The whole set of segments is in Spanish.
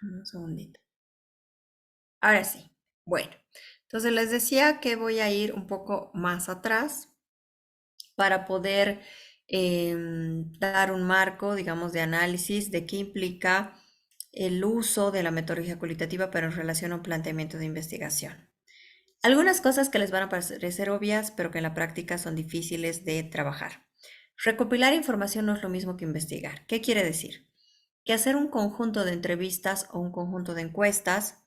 Un segundito. Ahora sí. Bueno, entonces les decía que voy a ir un poco más atrás para poder dar un marco, digamos, de análisis de qué implica el uso de la metodología cualitativa, pero en relación a un planteamiento de investigación. Algunas cosas que les van a parecer obvias, pero que en la práctica son difíciles de trabajar. Recopilar información no es lo mismo que investigar. ¿Qué quiere decir? Que hacer un conjunto de entrevistas o un conjunto de encuestas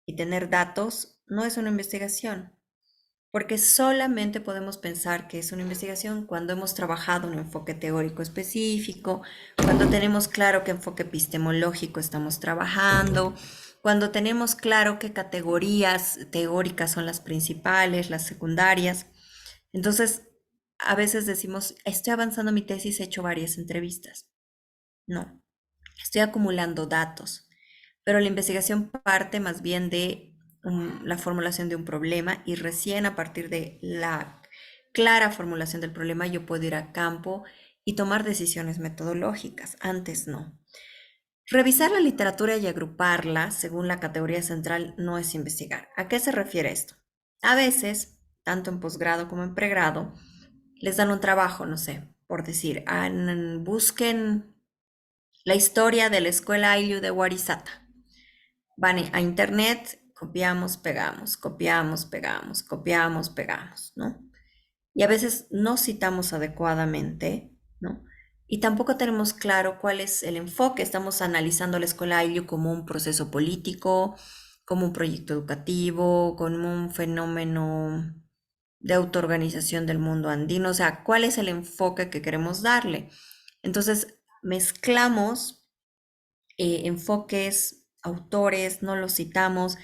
y tener datos no es una investigación, porque solamente podemos pensar que es una investigación cuando hemos trabajado un enfoque teórico específico, cuando tenemos claro qué enfoque epistemológico estamos trabajando, cuando tenemos claro qué categorías teóricas son las principales, las secundarias. Entonces, a veces decimos, estoy avanzando mi tesis, he hecho varias entrevistas. No, estoy acumulando datos, pero la investigación parte más bien de la formulación de un problema y recién a partir de la clara formulación del problema yo puedo ir a campo y tomar decisiones metodológicas. Antes no. Revisar la literatura y agruparla según la categoría central no es investigar. ¿A qué se refiere esto? A veces, tanto en posgrado como en pregrado, les dan un trabajo, no sé, por decir, busquen la historia de la escuela Ayllu de Warisata. Van a internet, copiamos, pegamos, copiamos, pegamos, copiamos, pegamos, ¿no? Y a veces no citamos adecuadamente, ¿no? Y tampoco tenemos claro cuál es el enfoque. Estamos analizando la escuela Ayllu como un proceso político, como un proyecto educativo, como un fenómeno de autoorganización del mundo andino. O sea, ¿cuál es el enfoque que queremos darle? Entonces, mezclamos enfoques, autores, no los citamos.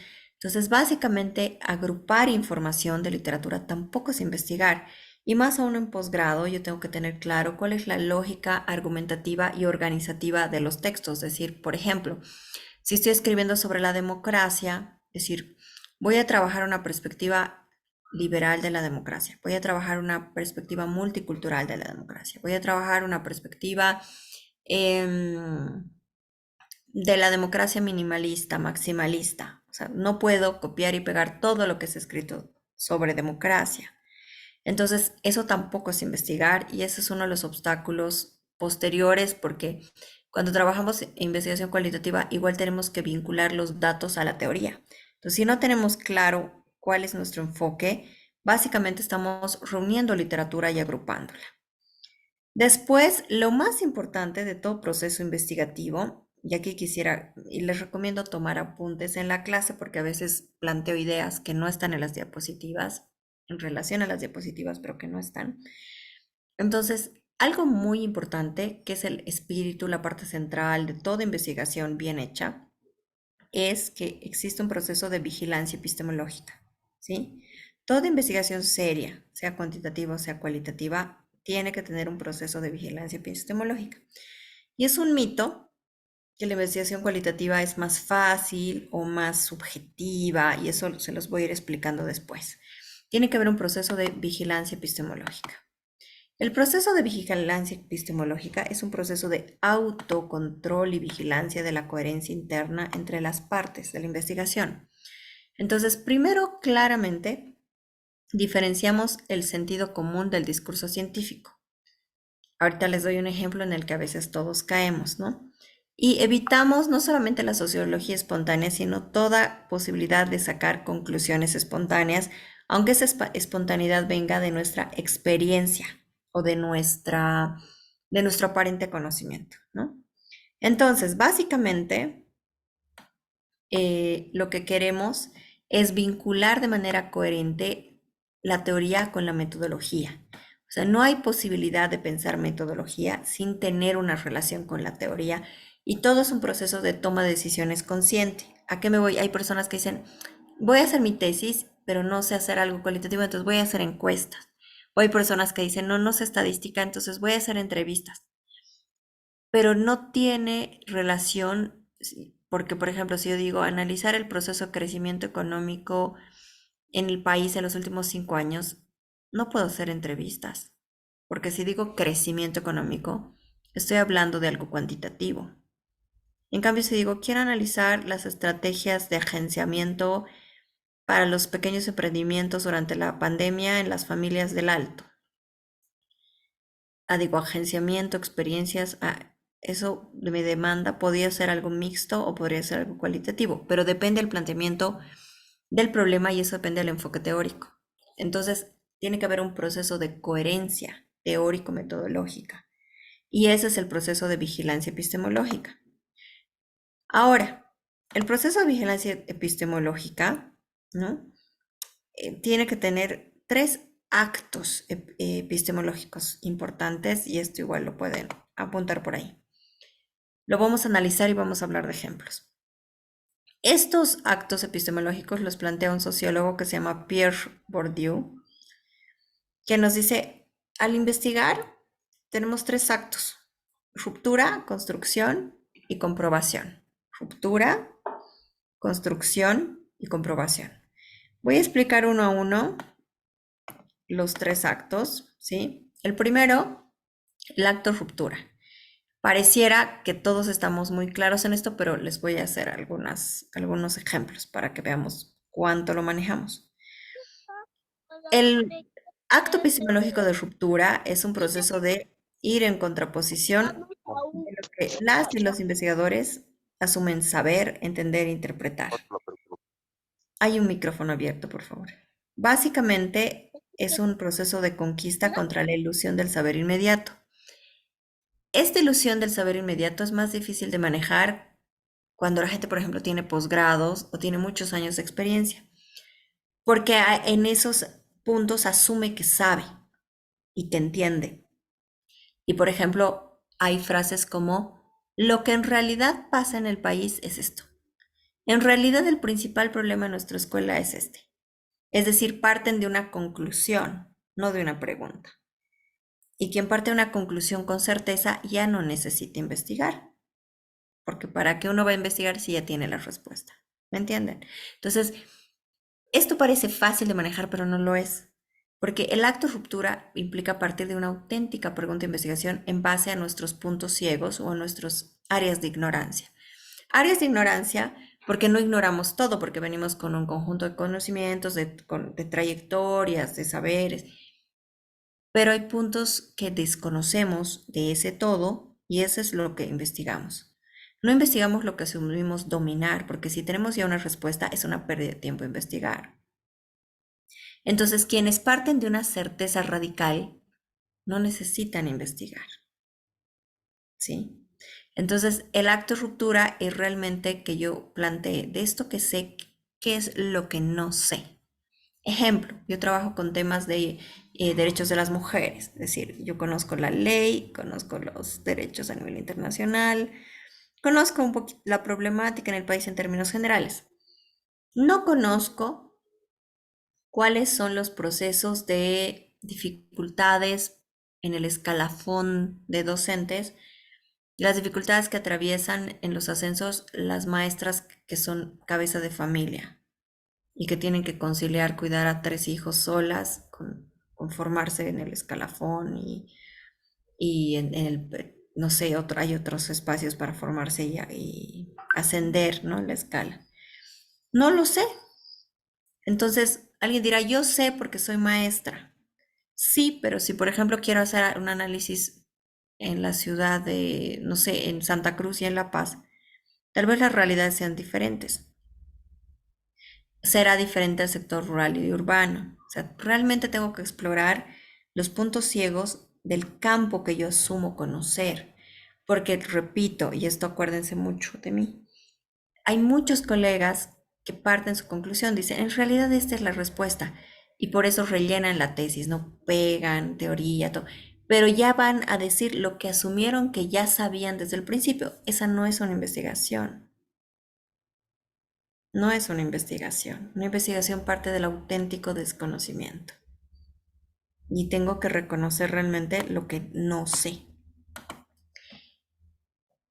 Entonces, básicamente, agrupar información de literatura tampoco es investigar. Y más aún en posgrado, yo tengo que tener claro cuál es la lógica argumentativa y organizativa de los textos. Es decir, por ejemplo, si estoy escribiendo sobre la democracia, es decir, voy a trabajar una perspectiva liberal de la democracia, voy a trabajar una perspectiva multicultural de la democracia, voy a trabajar una perspectiva eh, de la democracia minimalista, maximalista. O sea, no puedo copiar y pegar todo lo que se ha escrito sobre democracia. Entonces, eso tampoco es investigar y ese es uno de los obstáculos posteriores porque cuando trabajamos en investigación cualitativa, igual tenemos que vincular los datos a la teoría. Entonces, si no tenemos claro cuál es nuestro enfoque, básicamente estamos reuniendo literatura y agrupándola. Después, lo más importante de todo proceso investigativo, y aquí quisiera, y les recomiendo tomar apuntes en la clase porque a veces planteo ideas que no están en las diapositivas, en relación a las diapositivas, pero que no están. Entonces, algo muy importante, que es el espíritu, la parte central de toda investigación bien hecha, es que existe un proceso de vigilancia epistemológica, ¿sí? Toda investigación seria, sea cuantitativa o sea cualitativa, tiene que tener un proceso de vigilancia epistemológica. Y es un mito que la investigación cualitativa es más fácil o más subjetiva, y eso se los voy a ir explicando después. Tiene que haber un proceso de vigilancia epistemológica. El proceso de vigilancia epistemológica es un proceso de autocontrol y vigilancia de la coherencia interna entre las partes de la investigación. Entonces, primero, claramente, diferenciamos el sentido común del discurso científico. Ahorita les doy un ejemplo en el que a veces todos caemos, ¿no? Y evitamos no solamente la sociología espontánea, sino toda posibilidad de sacar conclusiones espontáneas, aunque esa espontaneidad venga de nuestra experiencia o de nuestro aparente conocimiento, ¿no? Entonces, básicamente, lo que queremos es vincular de manera coherente la teoría con la metodología. O sea, no hay posibilidad de pensar metodología sin tener una relación con la teoría y todo es un proceso de toma de decisiones consciente. ¿A qué me voy? Hay personas que dicen, voy a hacer mi tesis, pero no sé hacer algo cualitativo, entonces voy a hacer encuestas. O hay personas que dicen, no, no sé estadística, entonces voy a hacer entrevistas, pero no tiene relación, porque por ejemplo, si yo digo analizar el proceso de crecimiento económico en el país en los últimos 5 años, no puedo hacer entrevistas, porque si digo crecimiento económico, estoy hablando de algo cuantitativo. En cambio, si digo, quiero analizar las estrategias de agenciamiento para los pequeños emprendimientos durante la pandemia en las familias del Alto. Digo, agenciamiento, experiencias, eso me demanda, podría ser algo mixto o podría ser algo cualitativo, pero depende del planteamiento del problema y eso depende del enfoque teórico. Entonces, tiene que haber un proceso de coherencia teórico-metodológica y ese es el proceso de vigilancia epistemológica. Ahora, el proceso de vigilancia epistemológica, ¿no? Tiene que tener tres actos epistemológicos importantes y esto igual lo pueden apuntar por ahí. Lo vamos a analizar y vamos a hablar de ejemplos. Estos actos epistemológicos los plantea un sociólogo que se llama Pierre Bourdieu, que nos dice, al investigar tenemos tres actos: ruptura, construcción y comprobación. Ruptura, construcción y comprobación. Voy a explicar uno a uno los tres actos, ¿sí? El primero, el acto ruptura. Pareciera que todos estamos muy claros en esto, pero les voy a hacer algunos ejemplos para que veamos cuánto lo manejamos. El acto epistemológico de ruptura es un proceso de ir en contraposición de lo que las y los investigadores asumen saber, entender e interpretar. Hay un micrófono abierto, por favor. Básicamente es un proceso de conquista contra la ilusión del saber inmediato. Esta ilusión del saber inmediato es más difícil de manejar cuando la gente, por ejemplo, tiene posgrados o tiene muchos años de experiencia, porque en esos puntos asume que sabe y que entiende. Y, por ejemplo, hay frases como, lo que en realidad pasa en el país es esto. En realidad el principal problema en nuestra escuela es este. Es decir, parten de una conclusión, no de una pregunta. Y quien parte de una conclusión con certeza ya no necesita investigar, porque ¿para qué uno va a investigar si ya tiene la respuesta? ¿Me entienden? Entonces, esto parece fácil de manejar, pero no lo es, porque el acto de ruptura implica partir de una auténtica pregunta de investigación en base a nuestros puntos ciegos o a nuestras áreas de ignorancia. Áreas de ignorancia porque no ignoramos todo, porque venimos con un conjunto de conocimientos, de trayectorias, de saberes, pero hay puntos que desconocemos de ese todo y eso es lo que investigamos. No investigamos lo que asumimos dominar, porque si tenemos ya una respuesta es una pérdida de tiempo investigar. Entonces, quienes parten de una certeza radical no necesitan investigar, ¿sí? Entonces, el acto de ruptura es realmente que yo plantee de esto que sé, qué es lo que no sé. Ejemplo, yo trabajo con temas de derechos de las mujeres, es decir, yo conozco la ley, conozco los derechos a nivel internacional, conozco un poquito la problemática en el país en términos generales. No conozco cuáles son los procesos de dificultades en el escalafón de docentes, las dificultades que atraviesan en los ascensos las maestras que son cabeza de familia y que tienen que conciliar cuidar a tres hijos solas con formarse en el escalafón y en el, no sé, hay otros espacios para formarse y ascender, ¿no? En la escala. No lo sé. Entonces, alguien dirá, yo sé porque soy maestra. Sí, pero si por ejemplo quiero hacer un análisis en la ciudad de, no sé, en Santa Cruz y en La Paz, tal vez las realidades sean diferentes. Será diferente al sector rural y urbano. O sea, realmente tengo que explorar los puntos ciegos del campo que yo asumo conocer. Porque, repito, y esto acuérdense mucho de mí, hay muchos colegas que parten su conclusión, dicen, en realidad esta es la respuesta. Y por eso rellenan la tesis, no pegan teoría, todo. Pero ya van a decir lo que asumieron que ya sabían desde el principio. Esa no es una investigación. No es una investigación. Una investigación parte del auténtico desconocimiento. Y tengo que reconocer realmente lo que no sé.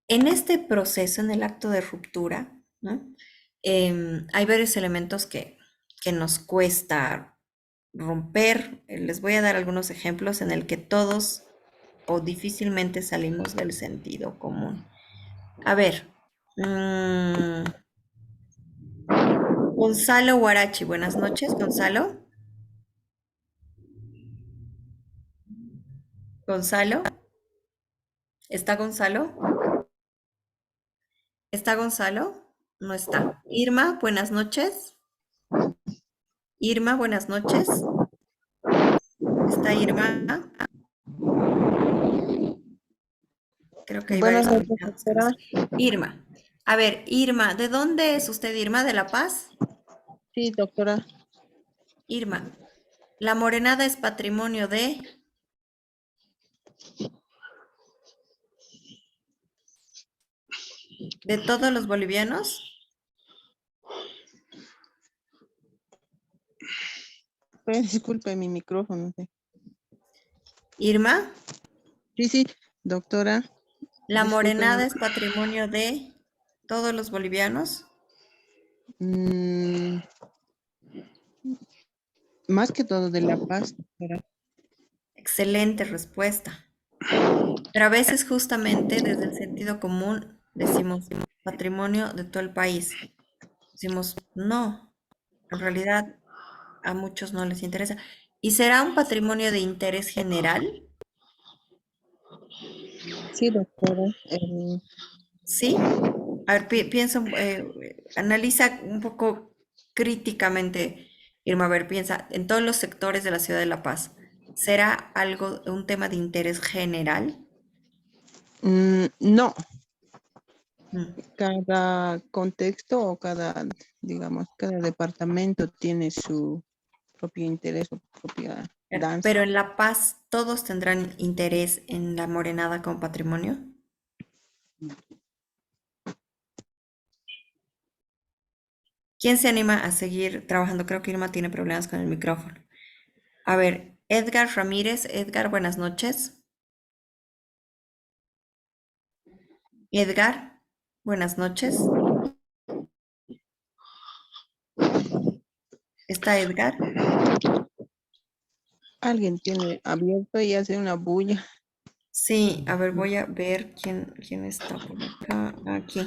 En este proceso, en el acto de ruptura, ¿no? Hay varios elementos que nos cuesta romper. Les voy a dar algunos ejemplos en el que todos o difícilmente salimos del sentido común. A ver, Mm, Gonzalo Guarachi, buenas noches, Gonzalo. Gonzalo, ¿está Gonzalo? ¿Está Gonzalo? No está. Irma, buenas noches. Irma, buenas noches. ¿Está Irma? Creo que hay Buenas varios noches, invitados que no doctora. están. Irma. A ver, Irma, ¿de dónde es usted, Irma? ¿De La Paz? Sí, doctora. Irma, ¿la morenada es patrimonio de todos los bolivianos? Disculpe mi micrófono. Sí, Irma, sí, doctora. ¿la Disculpe. morenada es patrimonio de todos los bolivianos? mm, Más que todo de La Paz, doctora. Excelente respuesta. Pero a veces justamente desde el sentido común decimos patrimonio de todo el país. Decimos, no, en realidad a muchos no les interesa. ¿Y será un patrimonio de interés general? Sí, doctora. ¿Sí? A ver, piensa, analiza un poco críticamente, Irma, a ver, piensa, en todos los sectores de la ciudad de La Paz, ¿será algo, un tema de interés general? no, Mm. cada contexto o digamos, cada departamento tiene su propio interés o propia danza. Pero en La Paz, ¿todos tendrán interés en la morenada como patrimonio? ¿Quién se anima a seguir trabajando? Creo que Irma tiene problemas con el micrófono. A ver, Edgar Ramírez. Edgar, buenas noches. Edgar, buenas noches. ¿Está Edgar? Alguien tiene abierto y hace una bulla. Sí, a ver, voy a ver quién está por acá. Aquí.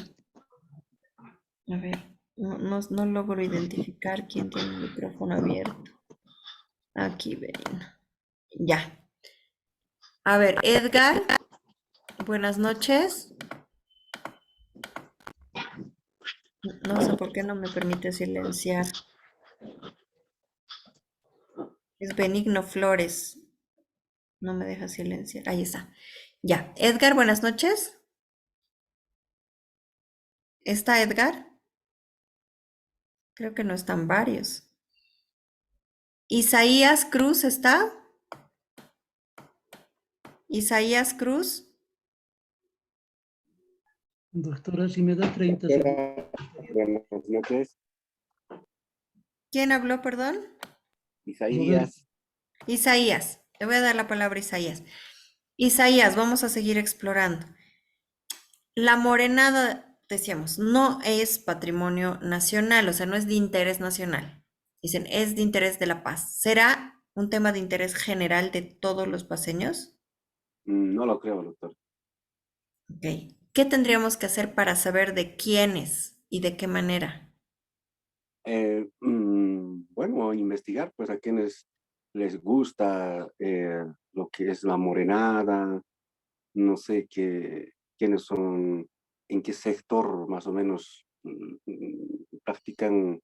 A ver, no logro identificar quién tiene el micrófono abierto. Aquí ven. Ya. A ver, Edgar, buenas noches. No sé por qué no me permite silenciar. Es Benigno Flores. No me deja silenciar. Ahí está. Ya. Edgar, buenas noches. ¿Está Edgar? Creo que no están varios. Isaías Cruz está. Isaías Cruz. Doctora, si me da 30 segundos. Doctora, buenas noches. ¿Quién habló, perdón? Roberto, Isaías. Isaías. Le voy a dar la palabra a Isaías. Isaías, vamos a seguir explorando. La morenada, decíamos, no es patrimonio nacional, o sea, no es de interés nacional. Dicen, es de interés de la paz. ¿Será un tema de interés general de todos los paseños? No lo creo, doctor. Ok. ¿Qué tendríamos que hacer para saber de quiénes y de qué manera? Bueno, investigar pues a quienes les gusta lo que es la morenada, no sé quiénes son, en qué sector más o menos practican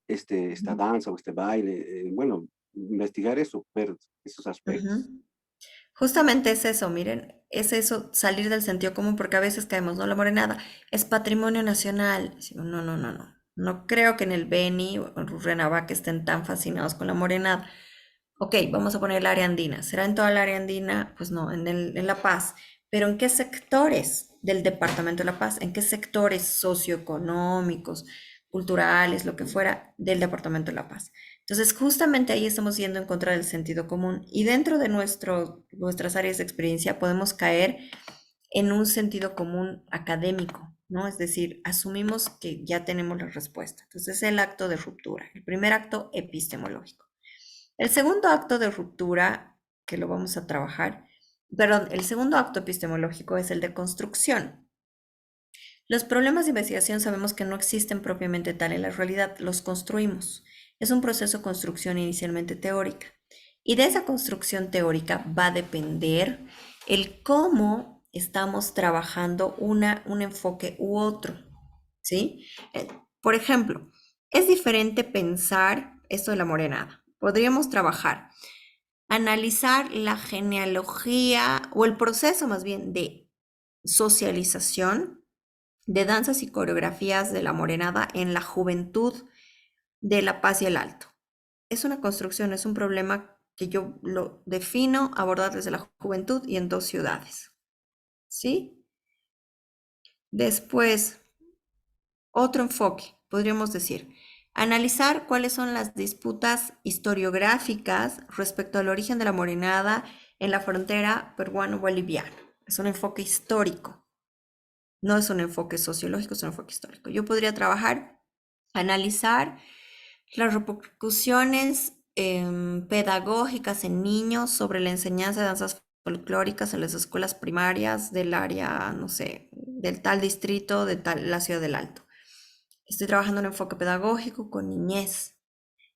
esta danza o este baile. Bueno, investigar eso, ver esos aspectos. Ujú. Justamente es eso, miren, es eso, salir del sentido común, porque a veces caemos, no, la morenada es patrimonio nacional. Decimos, no, no, no, no. No creo que en el Beni o en Rurrenabaque estén tan fascinados con la morenada. Ok, vamos a poner el área andina. ¿Será en toda el área andina? Pues no, en La Paz. Pero ¿en qué sectores del departamento de La Paz? ¿En qué sectores socioeconómicos, culturales, lo que fuera, del departamento de La Paz? Entonces, justamente ahí estamos yendo en contra del sentido común y dentro de nuestras áreas de experiencia podemos caer en un sentido común académico, ¿no? Es decir, asumimos que ya tenemos la respuesta. Entonces, es el acto de ruptura, el primer acto epistemológico. El segundo acto de ruptura, que lo vamos a trabajar, perdón, el segundo acto epistemológico es el de construcción. Los problemas de investigación sabemos que no existen propiamente tal en la realidad, los construimos. Es un proceso de construcción inicialmente teórica. Y de esa construcción teórica va a depender el cómo estamos trabajando un enfoque u otro, ¿sí? Por ejemplo, es diferente pensar esto de la morenada. Podríamos trabajar, analizar la genealogía o el proceso más bien de socialización de danzas y coreografías de la morenada en la juventud de La Paz y el Alto. Es una construcción, es un problema que yo lo defino abordar desde la juventud y en 2 ciudades. ¿Sí? Después, otro enfoque, podríamos decir, analizar cuáles son las disputas historiográficas respecto al origen de la morenada en la frontera peruano-boliviana. Es un enfoque histórico, no es un enfoque sociológico, es un enfoque histórico. Yo podría trabajar, analizar las repercusiones pedagógicas en niños sobre la enseñanza de danzas folclóricas en las escuelas primarias del área, no sé, del tal distrito, de tal, la ciudad del Alto. Estoy trabajando en un enfoque pedagógico con niñez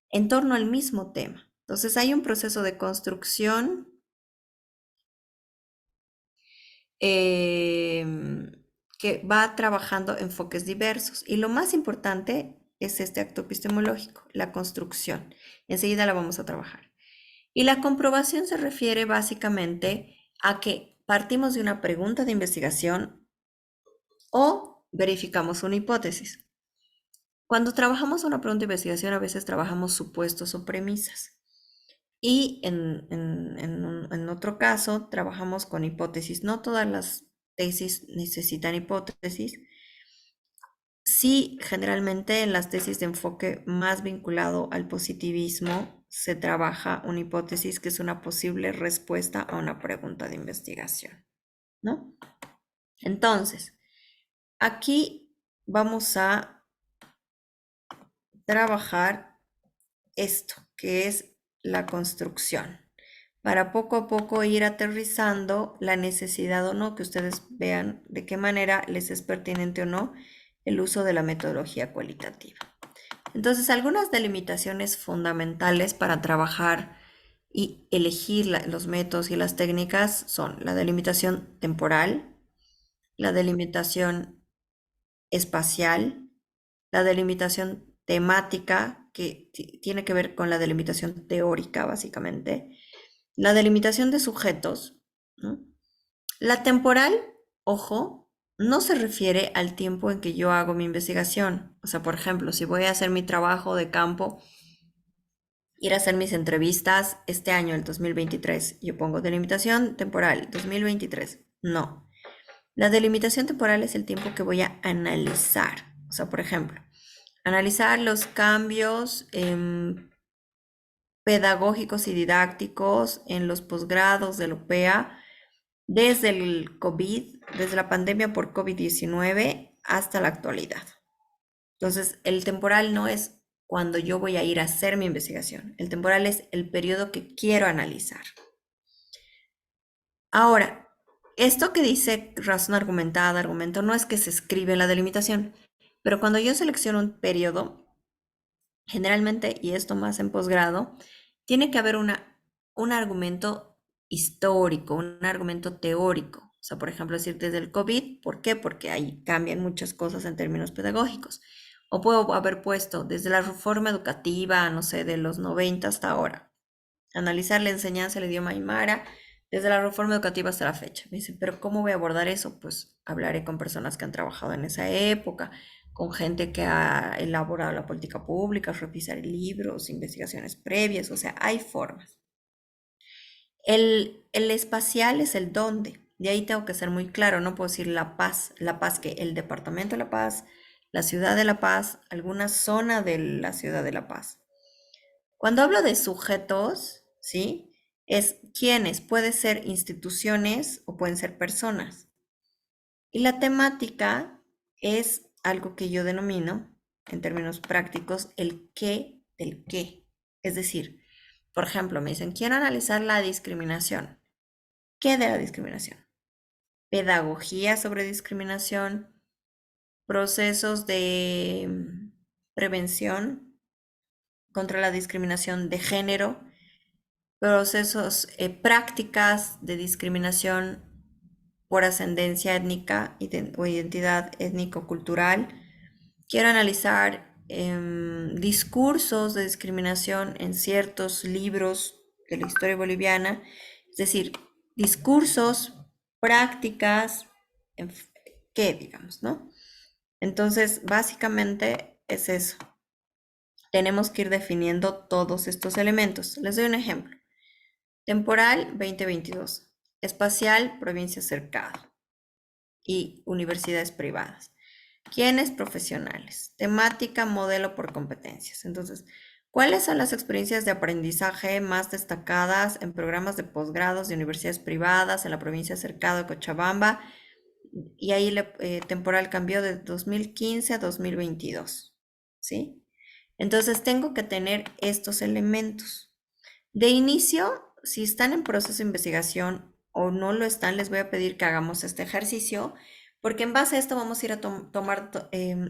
en torno al mismo tema. Entonces hay un proceso de construcción que va trabajando enfoques diversos. Y lo más importante es este acto epistemológico, la construcción. Enseguida la vamos a trabajar. Y la comprobación se refiere básicamente a que partimos de una pregunta de investigación o verificamos una hipótesis. Cuando trabajamos una pregunta de investigación, a veces trabajamos supuestos o premisas. Y en otro caso, trabajamos con hipótesis. No todas las tesis necesitan hipótesis. Sí, generalmente en las tesis de enfoque más vinculado al positivismo se trabaja una hipótesis que es una posible respuesta a una pregunta de investigación, ¿no? Entonces, aquí vamos a trabajar esto, que es la construcción, para poco a poco ir aterrizando la necesidad o no, que ustedes vean de qué manera les es pertinente o no el uso de la metodología cualitativa. Entonces, algunas delimitaciones fundamentales para trabajar y elegir los métodos y las técnicas son la delimitación temporal, la delimitación espacial, la delimitación temática, que tiene que ver con la delimitación teórica, básicamente, la delimitación de sujetos, ¿no? La temporal, ojo, no se refiere al tiempo en que yo hago mi investigación. O sea, por ejemplo, si voy a hacer mi trabajo de campo, ir a hacer mis entrevistas este año, el 2023, yo pongo delimitación temporal, 2023. No. La delimitación temporal es el tiempo que voy a analizar. O sea, por ejemplo, analizar los cambios pedagógicos y didácticos en los posgrados de la UPEA desde el COVID, desde la pandemia por COVID-19 hasta la actualidad. Entonces, el temporal no es cuando yo voy a ir a hacer mi investigación. El temporal es el periodo que quiero analizar. Ahora, esto que dice razón argumentada, argumento, no es que se escribe en la delimitación, pero cuando yo selecciono un periodo, generalmente, y esto más en posgrado, tiene que haber un argumento histórico, un argumento teórico. O sea, por ejemplo, decir desde el COVID, ¿por qué? Porque ahí cambian muchas cosas en términos pedagógicos. O puedo haber puesto desde la reforma educativa, no sé, de los 90 hasta ahora. Analizar la enseñanza del idioma aymara desde la reforma educativa hasta la fecha. Me dicen, pero ¿cómo voy a abordar eso? Pues hablaré con personas que han trabajado en esa época, con gente que ha elaborado la política pública, revisar libros, investigaciones previas, o sea, hay formas. El espacial es el dónde, de ahí tengo que ser muy claro, no puedo decir La Paz que el departamento de La Paz, la ciudad de La Paz, alguna zona de la ciudad de La Paz. Cuando hablo de sujetos, ¿sí? Es quiénes, puede ser instituciones o pueden ser personas. Y la temática es algo que yo denomino, en términos prácticos, el qué del qué. Es decir, por ejemplo, me dicen, quiero analizar la discriminación. ¿Qué de la discriminación? Pedagogía sobre discriminación, procesos de prevención contra la discriminación de género, procesos, prácticas de discriminación por ascendencia étnica o identidad étnico-cultural. Quiero analizar discursos de discriminación en ciertos libros de la historia boliviana, es decir, discursos, prácticas, ¿qué digamos, no? Entonces, básicamente es eso. Tenemos que ir definiendo todos estos elementos. Les doy un ejemplo. Temporal 2022, espacial provincia cercado y universidades privadas. ¿Quiénes? Profesionales. Temática, modelo por competencias. Entonces, ¿cuáles son las experiencias de aprendizaje más destacadas en programas de posgrados de universidades privadas en la provincia cercado de Cochabamba? Y ahí temporal cambió de 2015 a 2022, ¿sí? Entonces tengo que tener estos elementos. De inicio, si están en proceso de investigación o no lo están, les voy a pedir que hagamos este ejercicio, porque en base a esto vamos a ir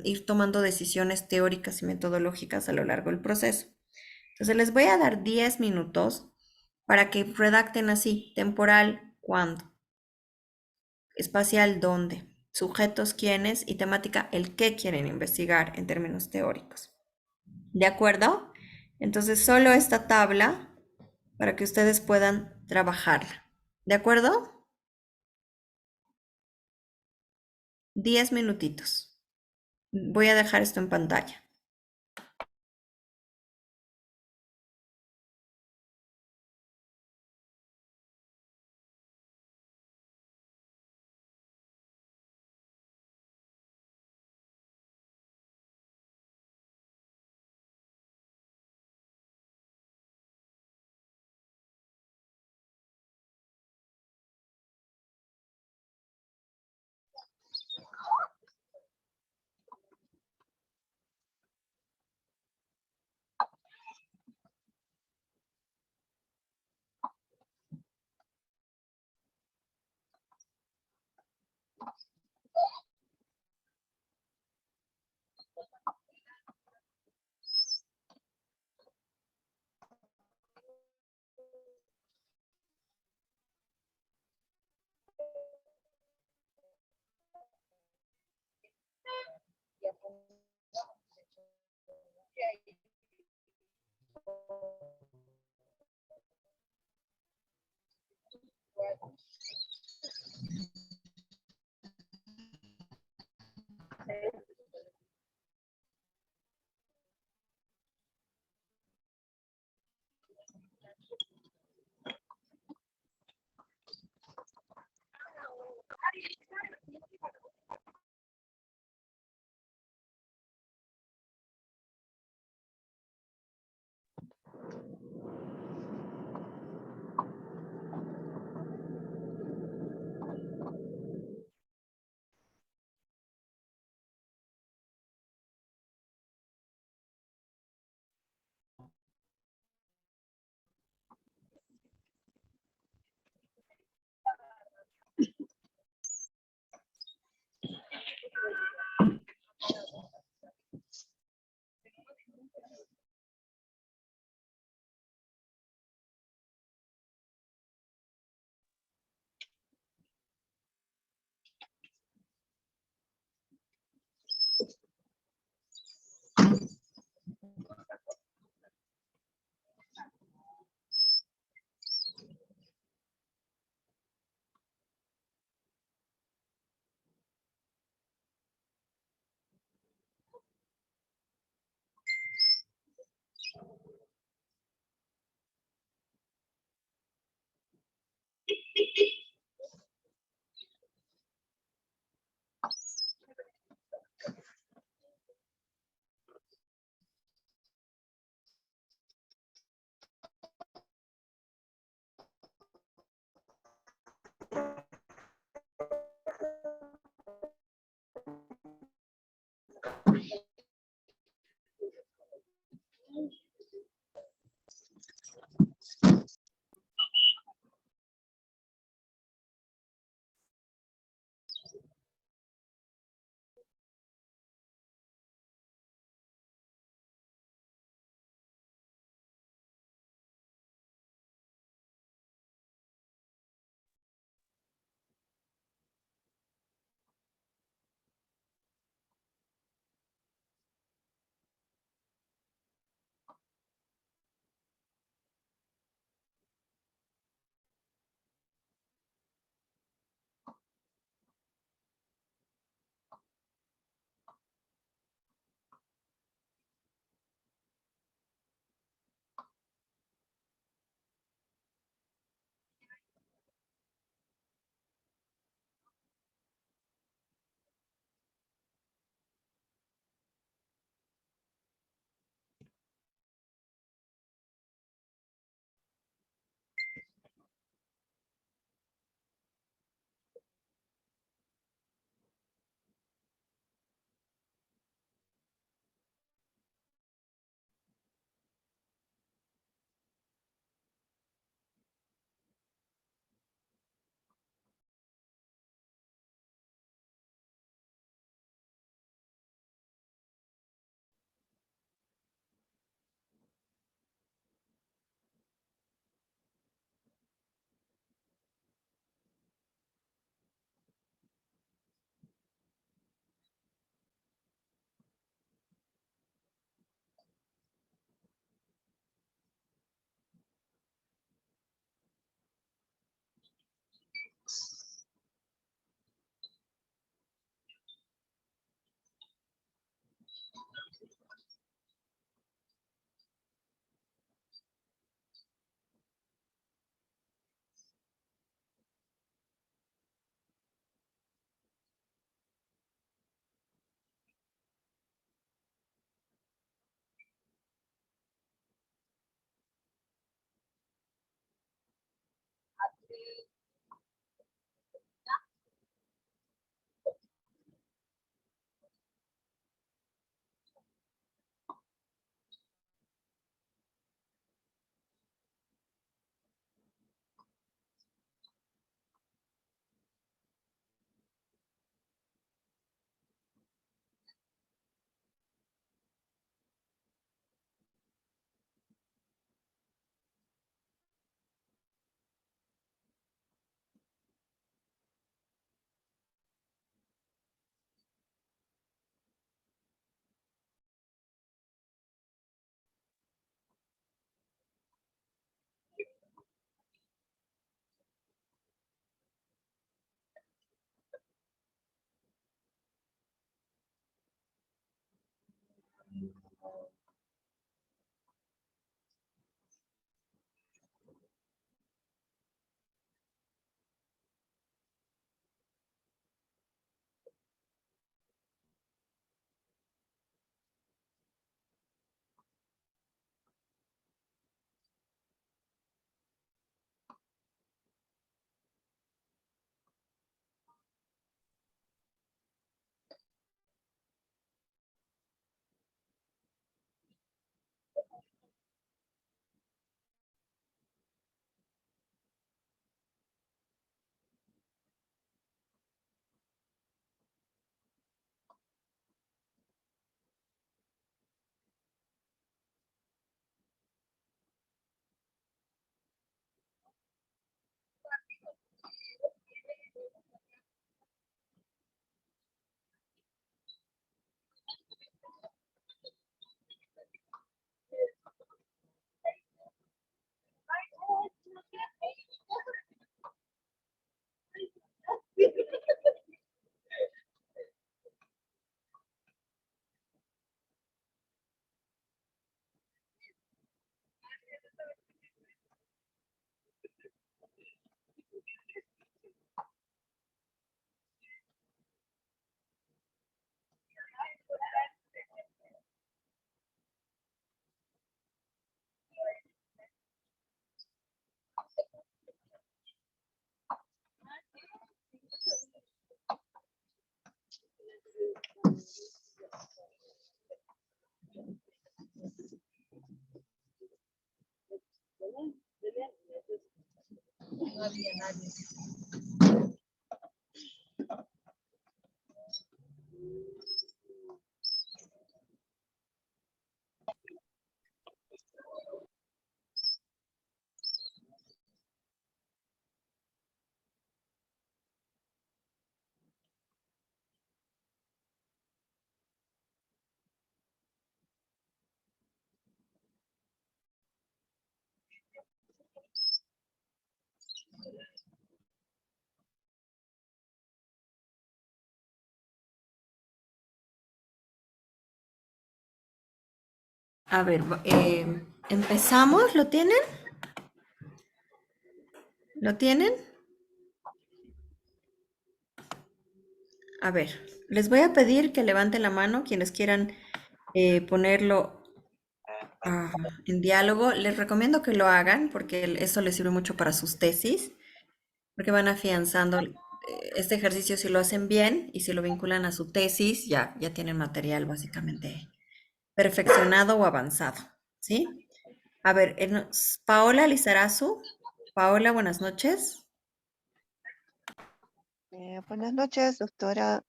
ir tomando decisiones teóricas y metodológicas a lo largo del proceso. Entonces les voy a dar 10 minutos para que redacten así, temporal, ¿cuándo? Espacial, ¿dónde? Sujetos, ¿quiénes? Y temática, el qué quieren investigar en términos teóricos. ¿De acuerdo? Entonces, solo esta tabla para que ustedes puedan trabajarla. ¿De acuerdo? 10 minutitos. Voy a dejar esto en pantalla. A ver, empezamos. ¿Lo tienen? ¿Lo tienen? A ver, les voy a pedir que levanten la mano quienes quieran ponerlo ah, en diálogo. Les recomiendo que lo hagan porque eso les sirve mucho para sus tesis, porque van afianzando este ejercicio si lo hacen bien y si lo vinculan a su tesis, ya tienen material básicamente perfeccionado o avanzado, ¿sí? A ver, Paola Lizarazu. Paola, buenas noches. Buenas noches, doctora.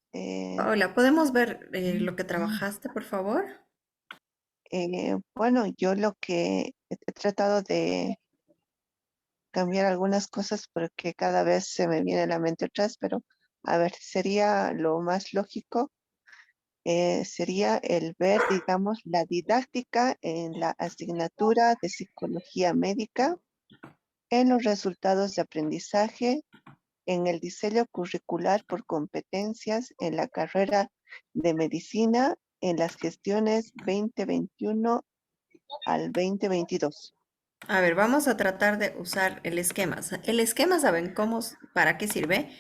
Paola, ¿podemos ver lo que trabajaste, por favor? Bueno, yo lo que he tratado de cambiar algunas cosas porque cada vez se me viene a la mente otras, pero a ver, sería lo más lógico, sería el ver, digamos, la didáctica en la asignatura de psicología médica, en los resultados de aprendizaje, en el diseño curricular por competencias en la carrera de medicina en las gestiones 2021 al 2022. A ver, vamos a tratar de usar el esquema. El esquema, ¿saben cómo, para qué sirve?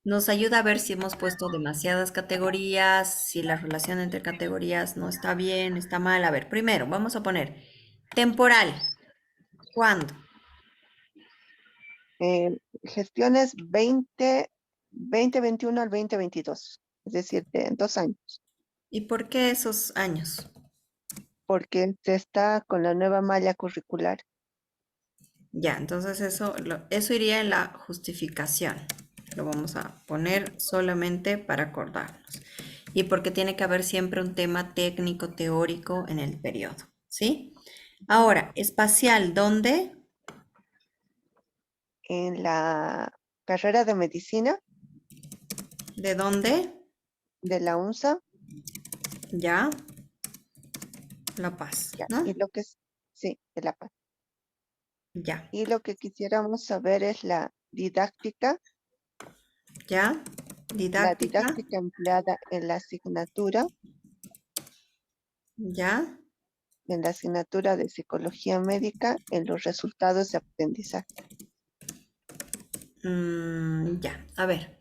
Nos ayuda a ver si hemos puesto demasiadas categorías, si la relación entre categorías no está bien, está mal. A ver, primero vamos a poner temporal. ¿Cuándo? Gestiones 2021 al 2022, es decir, de 2 años, ¿Y por qué esos años? porque se está con la nueva malla curricular. Ya, entonces eso iría en la justificación. Lo vamos a poner solamente para acordarnos. Y porque tiene que haber siempre un tema técnico, teórico en el periodo, ¿sí? Ahora, espacial, ¿dónde? En la carrera de medicina ¿De dónde? de la UNSA, Ya, La Paz, ya, ¿no? y lo que es, sí, de La Paz. Ya, Y lo que quisiéramos saber es la didáctica ya. Didáctica, empleada en la asignatura ¿Ya? en la asignatura de psicología médica en los resultados de aprendizaje. Ya, a ver.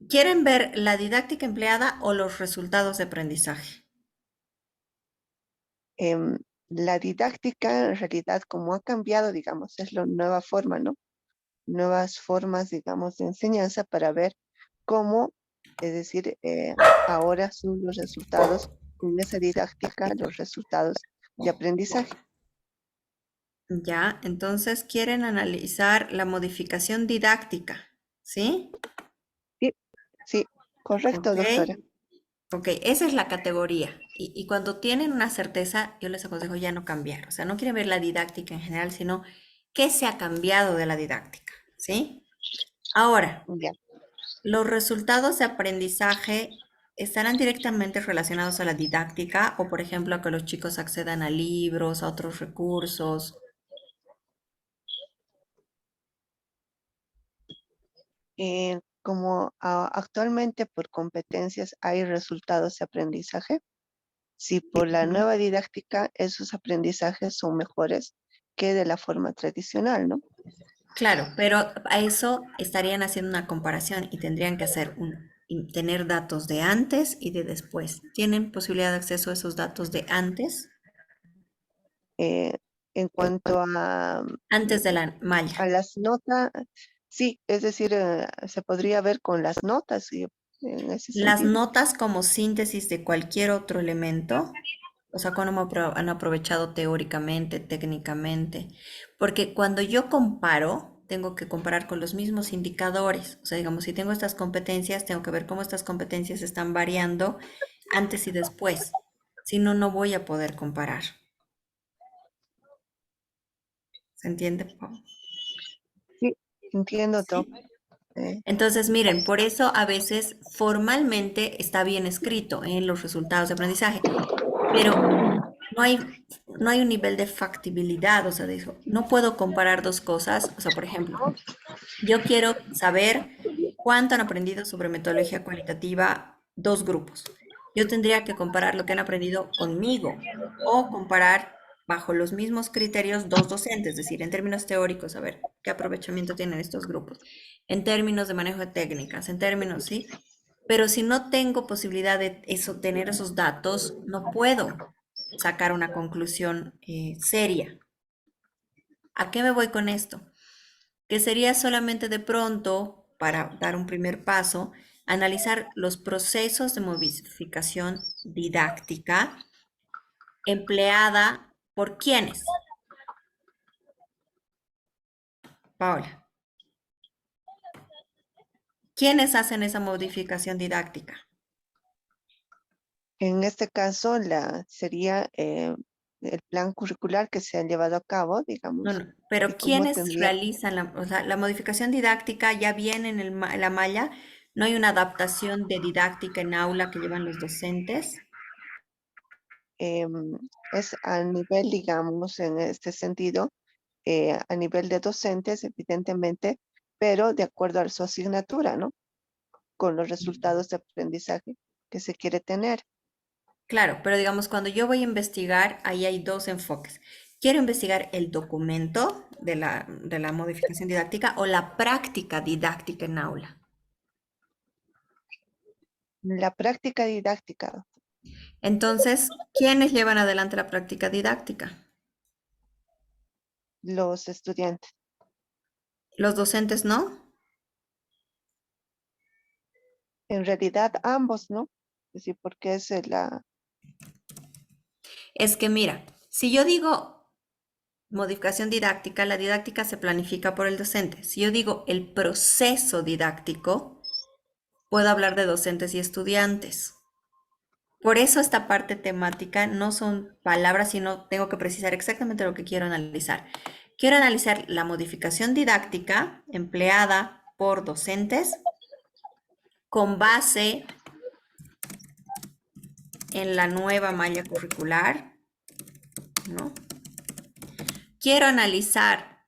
¿Quieren ver la didáctica empleada o los resultados de aprendizaje? Em, la didáctica, en realidad, como ha cambiado, digamos, es la nueva forma, ¿no? Nuevas formas, digamos, de enseñanza para ver cómo, es decir, ahora son los resultados, con esa didáctica, los resultados de aprendizaje. Ya, entonces quieren analizar la modificación didáctica, ¿sí? Sí, sí, correcto, Ok, doctora. ok, esa es la categoría. Y cuando tienen una certeza, yo les aconsejo ya no cambiar. O sea, no quieren ver la didáctica en general, sino qué se ha cambiado de la didáctica, ¿sí? Ahora, Ya. ¿los resultados de aprendizaje estarán directamente relacionados a la didáctica o, por ejemplo, a que los chicos accedan a libros, a otros recursos? Como actualmente por competencias hay resultados de aprendizaje, si por la Ujú. nueva didáctica esos aprendizajes son mejores que de la forma tradicional, ¿no? Claro, pero a eso estarían haciendo una comparación y tendrían que tener datos de antes y de después. ¿Tienen posibilidad de acceso a esos datos de antes? Eh, en cuanto Antes de la a malla. las notas, sí, es decir, se podría ver con las notas y, en ese Las sentido. notas como síntesis de cualquier otro elemento, o sea, cómo han aprovechado teóricamente, técnicamente, porque cuando yo comparo, tengo que comparar con los mismos indicadores, o sea, digamos, si tengo estas competencias, tengo que ver cómo estas competencias están variando antes y después, si no, no voy a poder comparar. ¿Se entiende, Pau? Sí, entiendo, Doc. Sí. Eh, Entonces, miren, por eso a veces formalmente está bien escrito en los resultados de aprendizaje, pero no hay, no hay un nivel de factibilidad, o sea, no puedo comparar dos cosas, o sea, por ejemplo, yo quiero saber cuánto han aprendido sobre metodología cualitativa dos grupos. Yo tendría que comparar lo que han aprendido conmigo o comparar bajo los mismos criterios dos docentes, es decir, en términos teóricos, a ver qué aprovechamiento tienen estos grupos, en términos de manejo de técnicas, en términos, ¿sí? Pero si no tengo posibilidad de eso, tener esos datos, no puedo sacar una conclusión seria. ¿A qué me voy con esto? Que sería solamente de pronto, para dar un primer paso, analizar los procesos de modificación didáctica empleada por quiénes. Paola, ¿quiénes hacen esa modificación didáctica? en este caso, sería el plan curricular que se ha llevado a cabo, No, digamos, no, y pero cómo ¿quiénes tendría. realizan o sea, la modificación didáctica ya viene en la malla? ¿No hay una adaptación de didáctica en aula que llevan los docentes? em, es a nivel, digamos, en este sentido, a nivel de docentes, evidentemente, pero de acuerdo a su asignatura, ¿no? Con los resultados de aprendizaje que se quiere tener. Claro, pero digamos, cuando yo voy a investigar, ahí hay dos enfoques. Quiero investigar el documento de la modificación didáctica o la práctica didáctica en aula. La práctica didáctica, Entonces, ¿quiénes llevan adelante la práctica didáctica? los estudiantes. ¿Los docentes no? En realidad, ambos, ¿no? Es decir, porque es Es que mira, si yo digo modificación didáctica, la didáctica se planifica por el docente. Si yo digo el proceso didáctico, puedo hablar de docentes y estudiantes. Por eso esta parte temática no son palabras, sino tengo que precisar exactamente lo que quiero analizar. Quiero analizar la modificación didáctica empleada por docentes con base en la nueva malla curricular, ¿no? Quiero analizar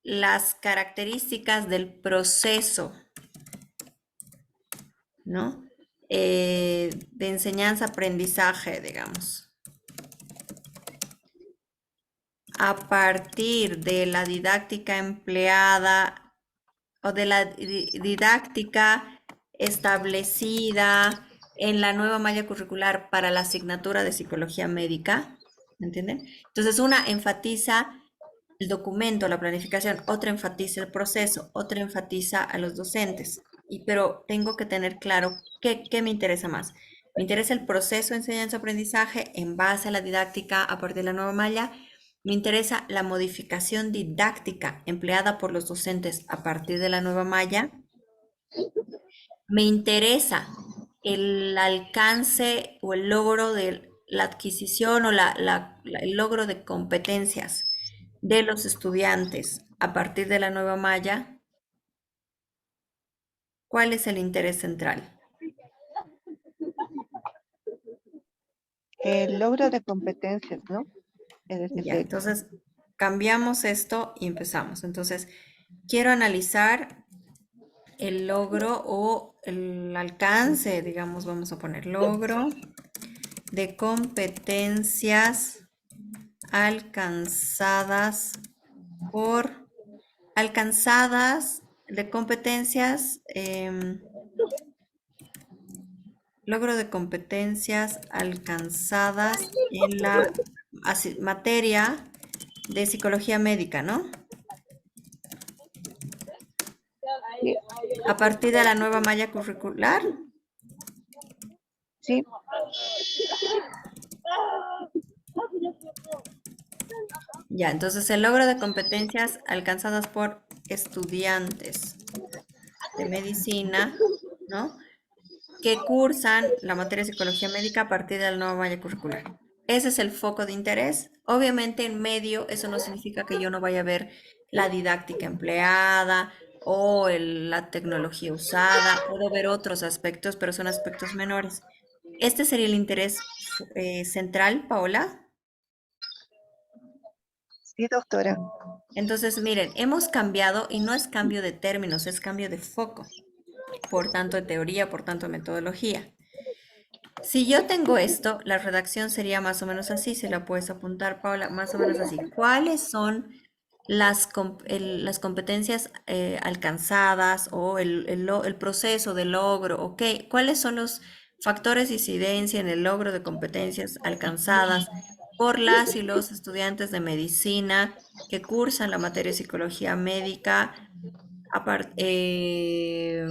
las características del proceso, ¿no? de enseñanza-aprendizaje, digamos. A partir de la didáctica empleada o de la didáctica establecida en la nueva malla curricular para la asignatura de psicología médica, ¿me entienden? Entonces, una enfatiza el documento, la planificación, otra enfatiza el proceso, otra enfatiza a los docentes. Pero tengo que tener claro qué me interesa más. Me interesa el proceso de enseñanza-aprendizaje en base a la didáctica a partir de la nueva malla. Me interesa la modificación didáctica empleada por los docentes a partir de la nueva malla. Me interesa el alcance o el logro de la adquisición o el logro de competencias de los estudiantes a partir de la nueva malla. ¿Cuál es el interés central? El logro de competencias, ¿no? Es decir, Ya, entonces cambiamos esto y empezamos. Entonces, quiero analizar el logro o el alcance, digamos, vamos a poner logro de competencias alcanzadas de competencias, logro de competencias alcanzadas en la materia de psicología médica, ¿no? sí, A partir de la nueva malla curricular. sí, Ya, entonces el logro de competencias alcanzadas por estudiantes de medicina, ¿no? Que cursan la materia de psicología médica a partir de la nueva malla curricular. Ese es el foco de interés. Obviamente en medio eso no significa que yo no vaya a ver la didáctica empleada o la tecnología usada. Puedo ver otros aspectos, pero son aspectos menores. Este sería el interés central, Paola. sí, doctora. Entonces, miren, hemos cambiado y no es cambio de términos, es cambio de foco. Por tanto, de teoría, por tanto, de metodología. Si yo tengo esto, la redacción sería más o menos así, se la puedes apuntar, Paula, más o menos así. ¿Cuáles son las competencias alcanzadas o el proceso de logro? ¿Ok? ¿Cuáles son los factores de incidencia en el logro de competencias alcanzadas por las y los estudiantes de medicina que cursan la materia de psicología médica en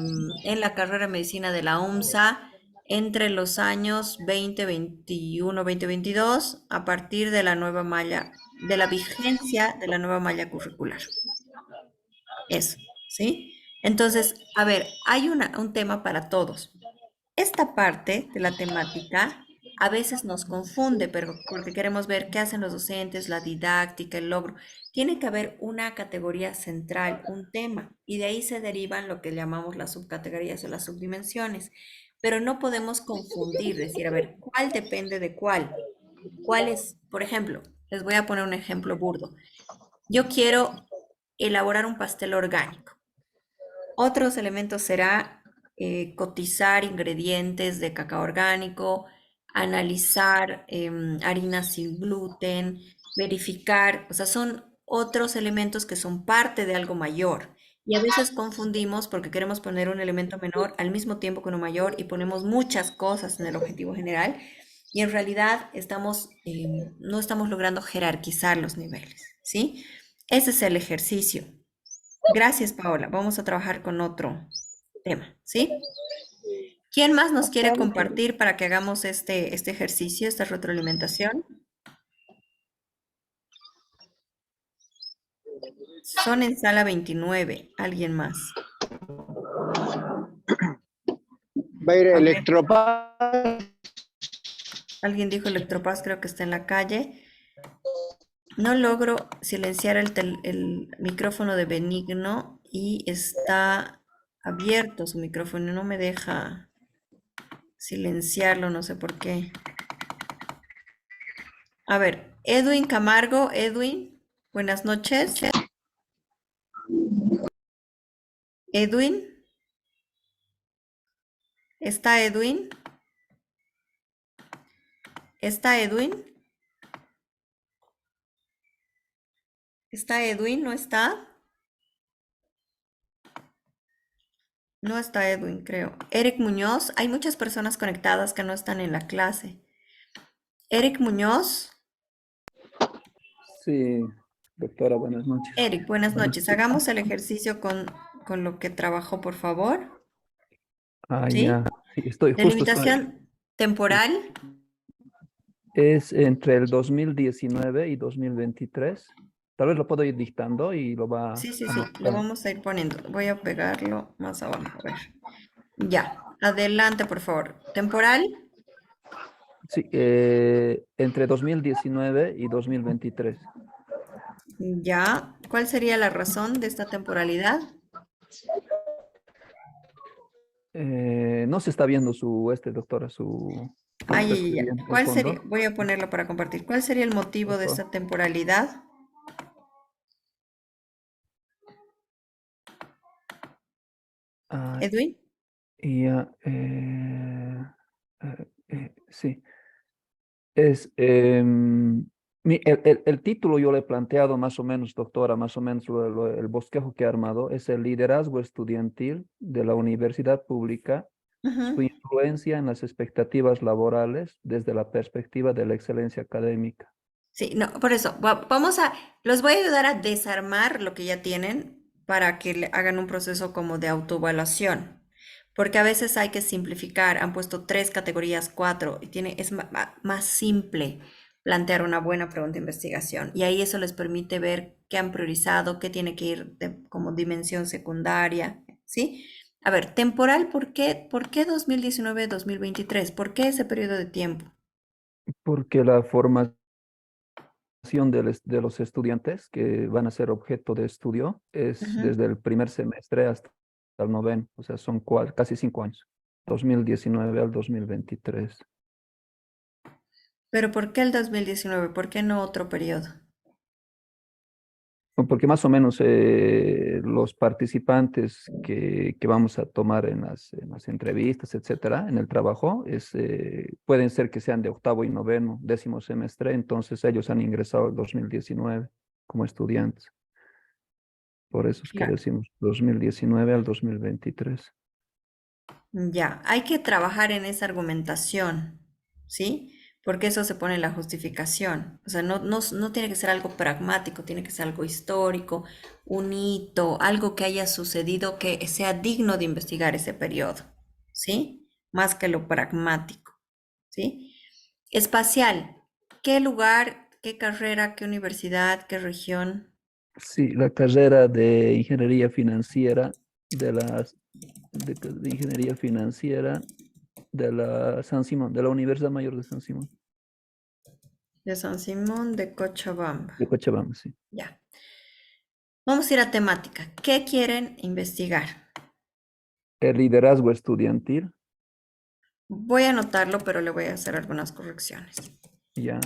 la carrera de medicina de la UMSA entre los años 2021-2022 a partir de la nueva malla, de la vigencia de la nueva malla curricular? Eso, ¿sí? Entonces, a ver, hay un tema para todos. Esta parte de la temática a veces nos confunde, pero porque queremos ver qué hacen los docentes, la didáctica, el logro. Tiene que haber una categoría central, un tema, y de ahí se derivan lo que llamamos las subcategorías o las subdimensiones. Pero no podemos confundir, decir, a ver, ¿cuál depende de cuál? ¿Cuál es? Por ejemplo, les voy a poner un ejemplo burdo. Yo quiero elaborar un pastel orgánico. Otros elementos será cotizar ingredientes de cacao orgánico, analizar harinas sin gluten, verificar, o sea, son otros elementos que son parte de algo mayor. Y a veces confundimos porque queremos poner un elemento menor al mismo tiempo que uno mayor y ponemos muchas cosas en el objetivo general y en realidad no estamos logrando jerarquizar los niveles, ¿sí? Ese es el ejercicio. Gracias, Paola. Vamos a trabajar con otro tema, ¿sí? ¿Quién más nos quiere Ok. compartir para que hagamos este ejercicio, esta retroalimentación? Son en sala 29. ¿Alguien más? Va a ir A ver. Electropaz. Alguien dijo Electropaz, creo que está en la calle. No logro silenciar el micrófono de Benigno y está abierto su micrófono y no me deja silenciarlo, no sé por qué. A ver, Edwin Camargo, Edwin, buenas noches. Edwin, ¿Está Edwin? ¿Está Edwin? ¿Está Edwin? ¿No está? No está Edwin, creo. Eric Muñoz. Hay muchas personas conectadas que no están en la clase. Eric Muñoz. Sí, doctora, buenas noches. Eric, buenas noches. Hagamos el ejercicio con lo que trabajó, por favor. ¿Sí? Ya, sí, estoy. Delimitación temporal. Es entre el 2019 y 2023. Tal vez lo puedo ir dictando y lo va Sí, sí, sí. Lo anotando. vamos a ir poniendo. Voy a pegarlo más abajo. A ver. Ya. Adelante, por favor. Temporal. Sí, entre 2019 y 2023. Ya. ¿Cuál sería la razón de esta temporalidad? No se está viendo doctora, no Ay, está ay, ay, escribiendo el ¿cuál sería? fondo, Voy a ponerlo para compartir. ¿Cuál sería el motivo por de favor. esta temporalidad? Ah, Edwin. ya, sí. Es, el título yo le he planteado más o menos, doctora, más o menos el bosquejo que he armado es el liderazgo estudiantil de la universidad pública, su Ujú. influencia en las expectativas laborales desde la perspectiva de la excelencia académica. Sí, no, por eso, los voy a ayudar a desarmar lo que ya tienen para que hagan un proceso como de autoevaluación, porque a veces hay que simplificar, han puesto 3 categorías, 4, y es más simple plantear una buena pregunta de investigación, y ahí eso les permite ver qué han priorizado, qué tiene que ir como dimensión secundaria, ¿sí? A ver, temporal, ¿por qué 2019-2023? ¿Por qué ese periodo de tiempo? Porque la formación de los estudiantes que van a ser objeto de estudio es Ujú. desde el primer semestre hasta el noveno, o sea, son casi 5 años, 2019 al 2023. Pero ¿por qué el 2019? ¿Por qué no otro periodo? Porque más o menos los participantes que vamos a tomar en las entrevistas, etcétera, en el trabajo, pueden ser que sean de octavo y noveno, 10º semestre, entonces ellos han ingresado el 2019 como estudiantes. Por eso es que Claro. decimos 2019 al 2023. Ya, hay que trabajar en esa argumentación, ¿sí? Porque eso se pone en la justificación. O sea, no tiene que ser algo pragmático, tiene que ser algo histórico, un hito, algo que haya sucedido que sea digno de investigar ese periodo, ¿sí? Más que lo pragmático, ¿sí? Espacial, ¿qué lugar, qué carrera, qué universidad, qué región? Sí, la carrera de ingeniería financiera de ingeniería financiera de la San Simón, de la Universidad Mayor de San Simón, De San Simón de de Cochabamba. Cochabamba, sí. Ya. Vamos a ir a temática. ¿Qué quieren investigar? El liderazgo estudiantil, Voy a anotarlo, pero le voy a hacer algunas correcciones. ya.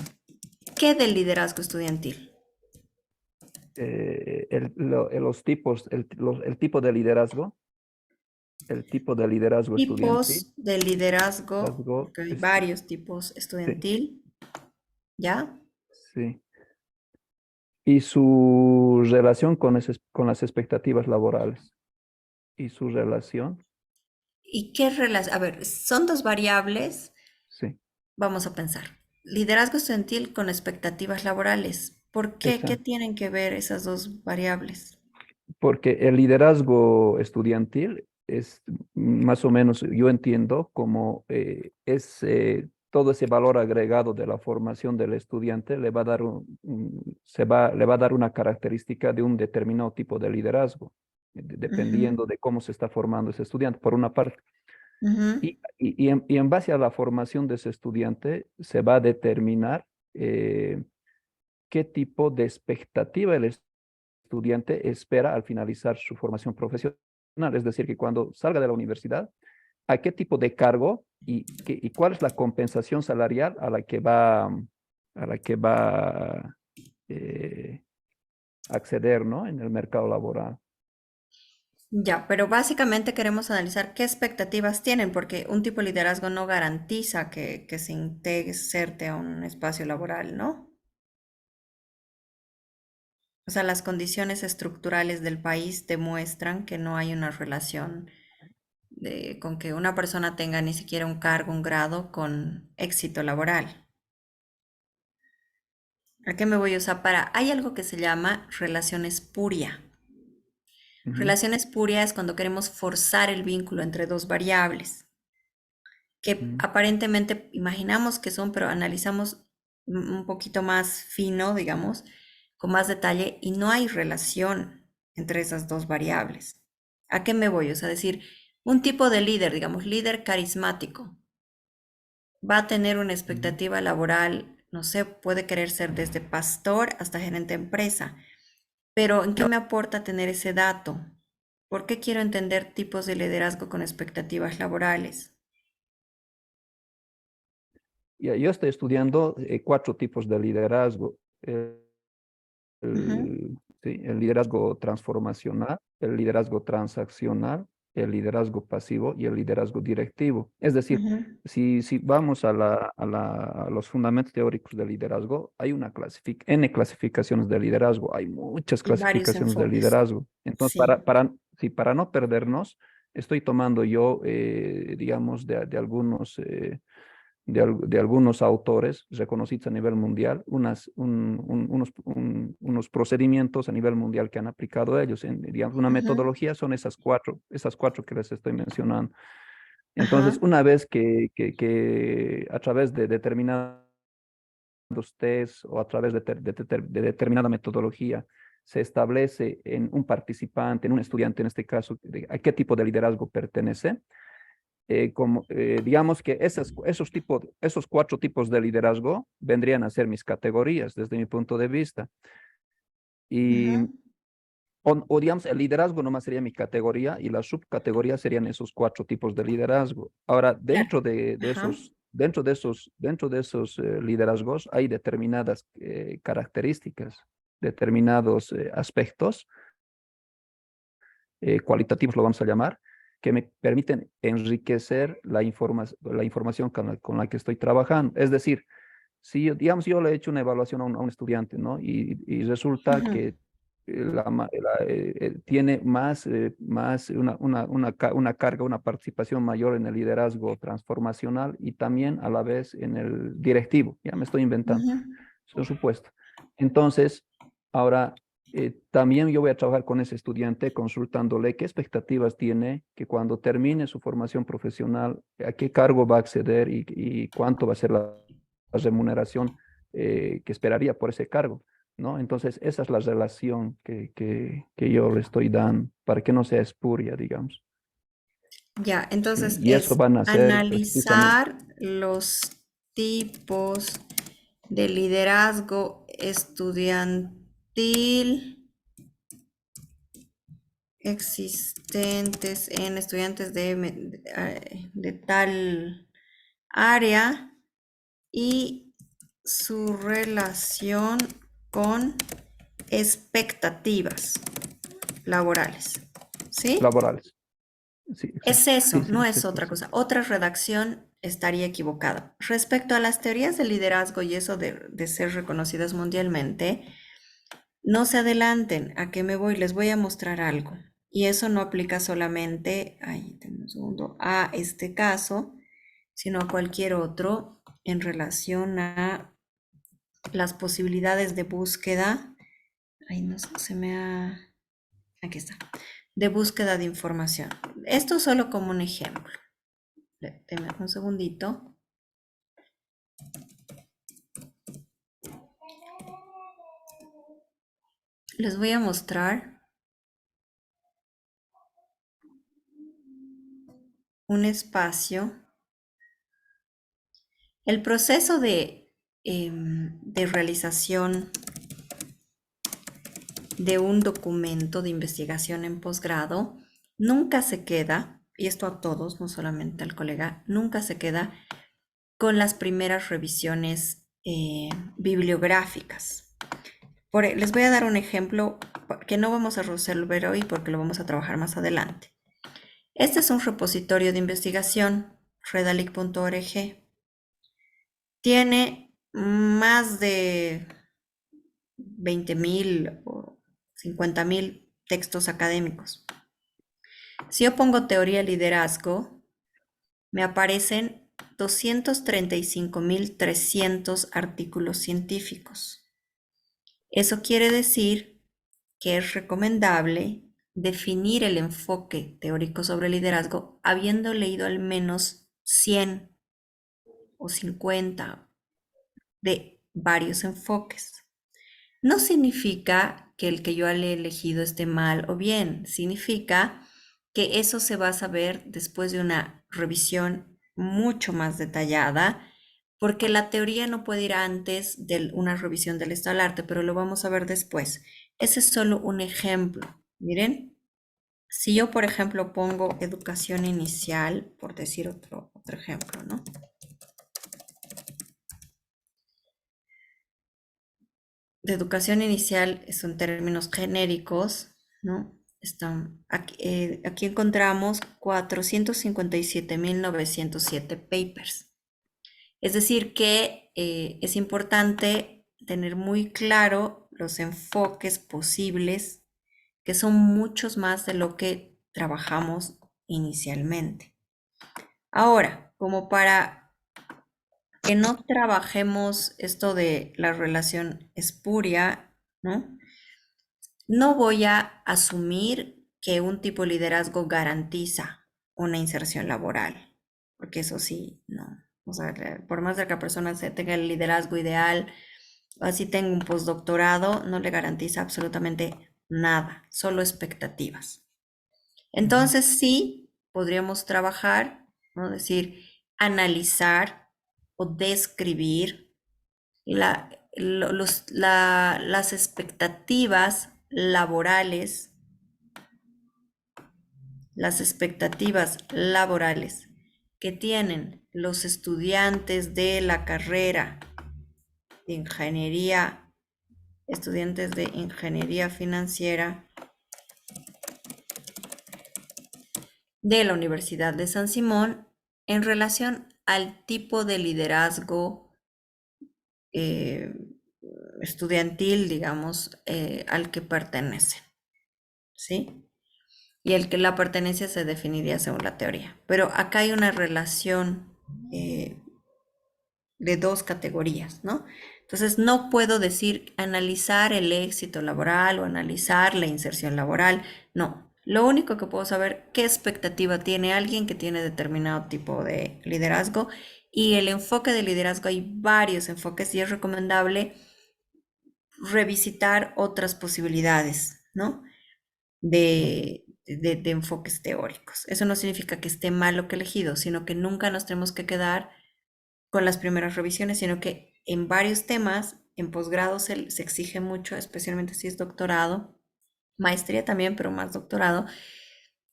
¿Qué del liderazgo estudiantil? Los tipos, el tipo de liderazgo, el tipo de liderazgo estudiantil, Tipos de liderazgo, liderazgo, porque hay varios tipos sí, estudiantil, ¿ya? sí. Y su relación con las expectativas laborales y su relación, ¿Y qué relación? A ver, son dos variables. sí, Vamos a pensar. Liderazgo estudiantil con expectativas laborales. ¿Por qué? ¿Qué esa. tienen que ver esas dos variables? Porque el liderazgo estudiantil es más o menos, yo entiendo, como es todo ese valor agregado de la formación del estudiante le va a dar le va a dar una característica de un determinado tipo de liderazgo, Ujú, dependiendo de cómo se está formando ese estudiante, por una parte. ujú. Y en base a la formación de ese estudiante se va a determinar qué tipo de expectativa el estudiante espera al finalizar su formación profesional. Es decir, que cuando salga de la universidad, ¿a qué tipo de cargo y cuál es la compensación salarial a la que va eh, acceder, ¿no? En el mercado laboral. Ya, pero básicamente queremos analizar qué expectativas tienen, porque un tipo de liderazgo no garantiza que se inserte a un espacio laboral, ¿no? O sea, las condiciones estructurales del país demuestran que no hay una relación con que una persona tenga ni siquiera un cargo, un grado con éxito laboral. ¿A qué me voy a usar para? Hay algo que se llama relación espuria. Ujú, Relación espuria es cuando queremos forzar el vínculo entre dos variables, que ujú. aparentemente imaginamos que son, pero analizamos un poquito más fino, digamos, con más detalle, y no hay relación entre esas dos variables. ¿A qué me voy? O sea, decir, un tipo de líder, digamos, líder carismático, va a tener una Ujú. expectativa laboral, no sé, puede querer ser desde pastor hasta gerente de empresa, pero ¿en qué me aporta tener ese dato? ¿Por qué quiero entender tipos de liderazgo con expectativas laborales? Yo estoy estudiando 4 tipos de liderazgo. Ujú, Sí, el liderazgo transformacional, el liderazgo transaccional, el liderazgo pasivo y el liderazgo directivo. Es decir, ujú. si vamos a los fundamentos teóricos del liderazgo, hay N clasificaciones de liderazgo, hay muchas Y varios clasificaciones de enfoques. liderazgo. Entonces, Sí. sí, para no perdernos, estoy tomando yo, digamos, de algunos de algunos autores reconocidos a nivel mundial, unos procedimientos a nivel mundial que han aplicado ellos. Digamos, una Ujú. metodología son esas cuatro que les estoy mencionando. Entonces, Ajá. una vez que a través de determinados test o a través de determinada metodología se establece en un participante, en un estudiante en este caso, a qué tipo de liderazgo pertenece, digamos que esos 4 tipos de liderazgo vendrían a ser mis categorías desde mi punto de vista. Y, Ujú. o digamos, el liderazgo nomás sería mi categoría y las subcategorías serían esos 4 tipos de liderazgo. Ahora, Ya. Ajá. dentro de esos liderazgos hay determinadas características, determinados aspectos cualitativos, lo vamos a llamar, que me permiten enriquecer la información con la que estoy trabajando. Es decir, si digamos yo le he hecho una evaluación a un estudiante, ¿no? Y resulta Ujú. que tiene más una carga, una participación mayor en el liderazgo transformacional y también a la vez en el directivo. Ya me estoy inventando, Ujú. por supuesto. Entonces, ahora también yo voy a trabajar con ese estudiante consultándole qué expectativas tiene, que cuando termine su formación profesional, a qué cargo va a acceder y cuánto va a ser la remuneración que esperaría por ese cargo, ¿no? Entonces, esa es la relación que yo le estoy dando para que no sea espuria, digamos. Ya, Sí, entonces y eso es van a ser precisamente, analizar los tipos de liderazgo estudiantil existentes en estudiantes de tal área y su relación con expectativas laborales. ¿Sí? laborales. Sí, Es exacto. Sí, eso, sí, no es es eso. otra Sí. cosa. Otra redacción estaría equivocada. Respecto a las teorías del liderazgo y eso de ser reconocidas mundialmente, no se adelanten. ¿A qué me voy? Les voy a mostrar algo. Y eso no aplica solamente, ay, denme un segundo, a este caso, sino a cualquier otro en relación a las posibilidades de búsqueda. Ay, no sé, se me ha... Aquí está. De búsqueda de información. Esto solo como un ejemplo. Denme un segundito. Les voy a mostrar un espacio. El proceso de realización de un documento de investigación en posgrado nunca se queda, y esto a todos, no solamente al colega, nunca se queda con las primeras revisiones bibliográficas. Les voy a dar un ejemplo que no vamos a resolver hoy porque lo vamos a trabajar más adelante. Este es un repositorio de investigación, redalic.org. Tiene más de 20.000 o 50.000 textos académicos. Si yo pongo teoría liderazgo, me aparecen 235.300 artículos científicos. Eso quiere decir que es recomendable definir el enfoque teórico sobre liderazgo habiendo leído al menos 100 o 50 de varios enfoques. No significa que el que yo haya elegido esté mal o bien, significa que eso se va a saber después de una revisión mucho más detallada, porque la teoría no puede ir antes de una revisión del estado del arte, pero lo vamos a ver después. Ese es solo un ejemplo. Miren, si yo, por ejemplo, pongo educación inicial, por decir otro ejemplo, ¿no? De educación inicial son términos genéricos, ¿no? Aquí encontramos 457.907 papers. Es decir, que es importante tener muy claro los enfoques posibles, que son muchos más de lo que trabajamos inicialmente. Ahora, como para que no trabajemos esto de la relación espuria, ¿no? No voy a asumir que un tipo de liderazgo garantiza una inserción laboral, porque eso sí, no. O sea, por más de que la persona tenga el liderazgo ideal, o así tenga un postdoctorado, no le garantiza absolutamente nada, solo expectativas. Entonces sí, podríamos trabajar, ¿no? Decir, analizar o describir las expectativas laborales, que tienen los estudiantes de la carrera de ingeniería, estudiantes de ingeniería financiera de la Universidad de San Simón en relación al tipo de liderazgo estudiantil, digamos, al que pertenecen, ¿sí? Y el que la pertenencia se definiría según la teoría. Pero acá hay una relación de dos categorías, ¿no? Entonces, no puedo decir analizar el éxito laboral o analizar la inserción laboral, no. Lo único que puedo saber qué expectativa tiene alguien que tiene determinado tipo de liderazgo y el enfoque de liderazgo, hay varios enfoques y es recomendable revisitar otras posibilidades, ¿no? De enfoques teóricos. Eso no significa que esté mal lo que he elegido, sino que nunca nos tenemos que quedar con las primeras revisiones, sino que en varios temas, en posgrado se exige mucho, especialmente si es doctorado, maestría también, pero más doctorado,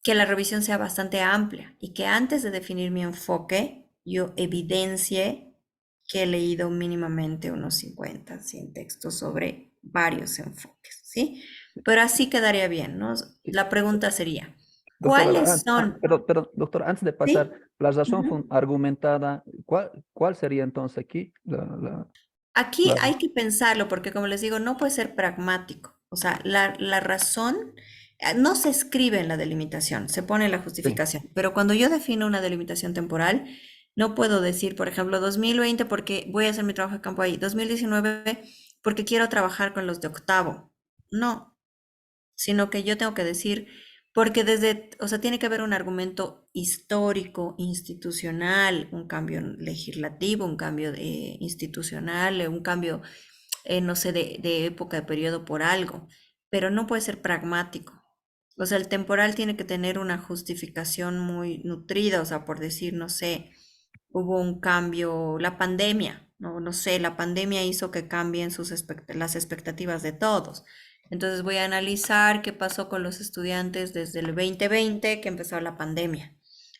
que la revisión sea bastante amplia y que antes de definir mi enfoque, yo evidencie que he leído mínimamente unos 50, 100 textos sobre varios enfoques, ¿sí? Pero así quedaría bien, ¿no? La pregunta sería, Doctora, ¿cuáles son? pero, doctora, antes de pasar, ¿Sí? la razón Ujú. argumentada, ¿cuál sería entonces aquí Aquí la- hay que pensarlo porque, como les digo, no puede ser pragmático. O sea, la razón no se escribe en la delimitación, se pone en la sí, justificación. Pero cuando yo defino una delimitación temporal, no puedo decir, por ejemplo, 2020 porque voy a hacer mi trabajo de campo ahí, 2019 porque quiero trabajar con los de octavo. No, sino que yo tengo que decir, porque o sea, tiene que haber un argumento histórico, institucional, un cambio legislativo, un cambio institucional, un cambio, no sé, de época, de periodo por algo, pero no puede ser pragmático. O sea, el temporal tiene que tener una justificación muy nutrida, o sea, por decir, no sé, hubo un cambio, la pandemia, no sé, la pandemia hizo que cambien las expectativas de todos. Entonces voy a analizar qué pasó con los estudiantes desde el 2020 que empezó la pandemia.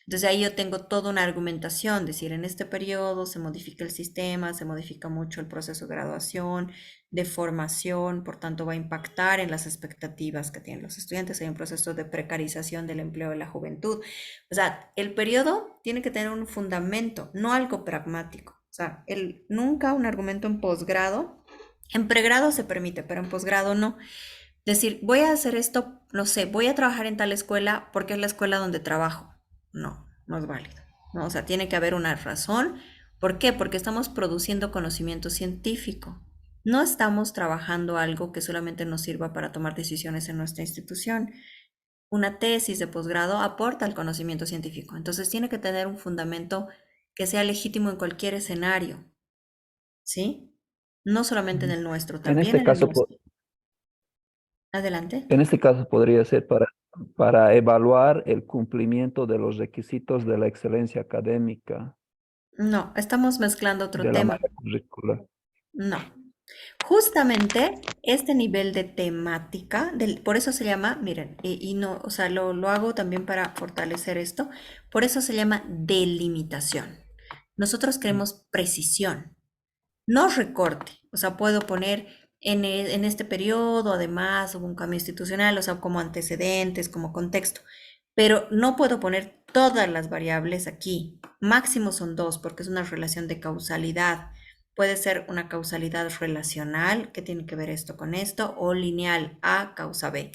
Entonces ahí yo tengo toda una argumentación, es decir, en este periodo se modifica el sistema, se modifica mucho el proceso de graduación, de formación, por tanto va a impactar en las expectativas que tienen los estudiantes, hay un proceso de precarización del empleo de la juventud. O sea, el periodo tiene que tener un fundamento, no algo pragmático. O sea, nunca un argumento en posgrado, en pregrado se permite, pero en posgrado no. Decir, voy a hacer esto, no sé, voy a trabajar en tal escuela porque es la escuela donde trabajo. No, no es válido. ¿No? O sea, tiene que haber una razón. ¿Por qué? Porque estamos produciendo conocimiento científico. No estamos trabajando algo que solamente nos sirva para tomar decisiones en nuestra institución. Una tesis de posgrado aporta al conocimiento científico. Entonces tiene que tener un fundamento que sea legítimo en cualquier escenario. ¿Sí? No solamente en el nuestro, En también este en el caso, nuestro. Adelante. en este caso podría ser para evaluar el cumplimiento de los requisitos de la excelencia académica No, estamos mezclando otro de la tema. malla curricular. No. Justamente este nivel de temática, por eso se llama, miren, y no, o sea, lo hago también para fortalecer esto, por eso se llama delimitación. Nosotros queremos precisión, no recorte. O sea, puedo poner en este periodo, además, hubo un cambio institucional, o sea, como antecedentes, como contexto, pero no puedo poner todas las variables aquí. Máximo son dos, porque es una relación de causalidad. Puede ser una causalidad relacional, que tiene que ver esto con esto, o lineal, A causa B.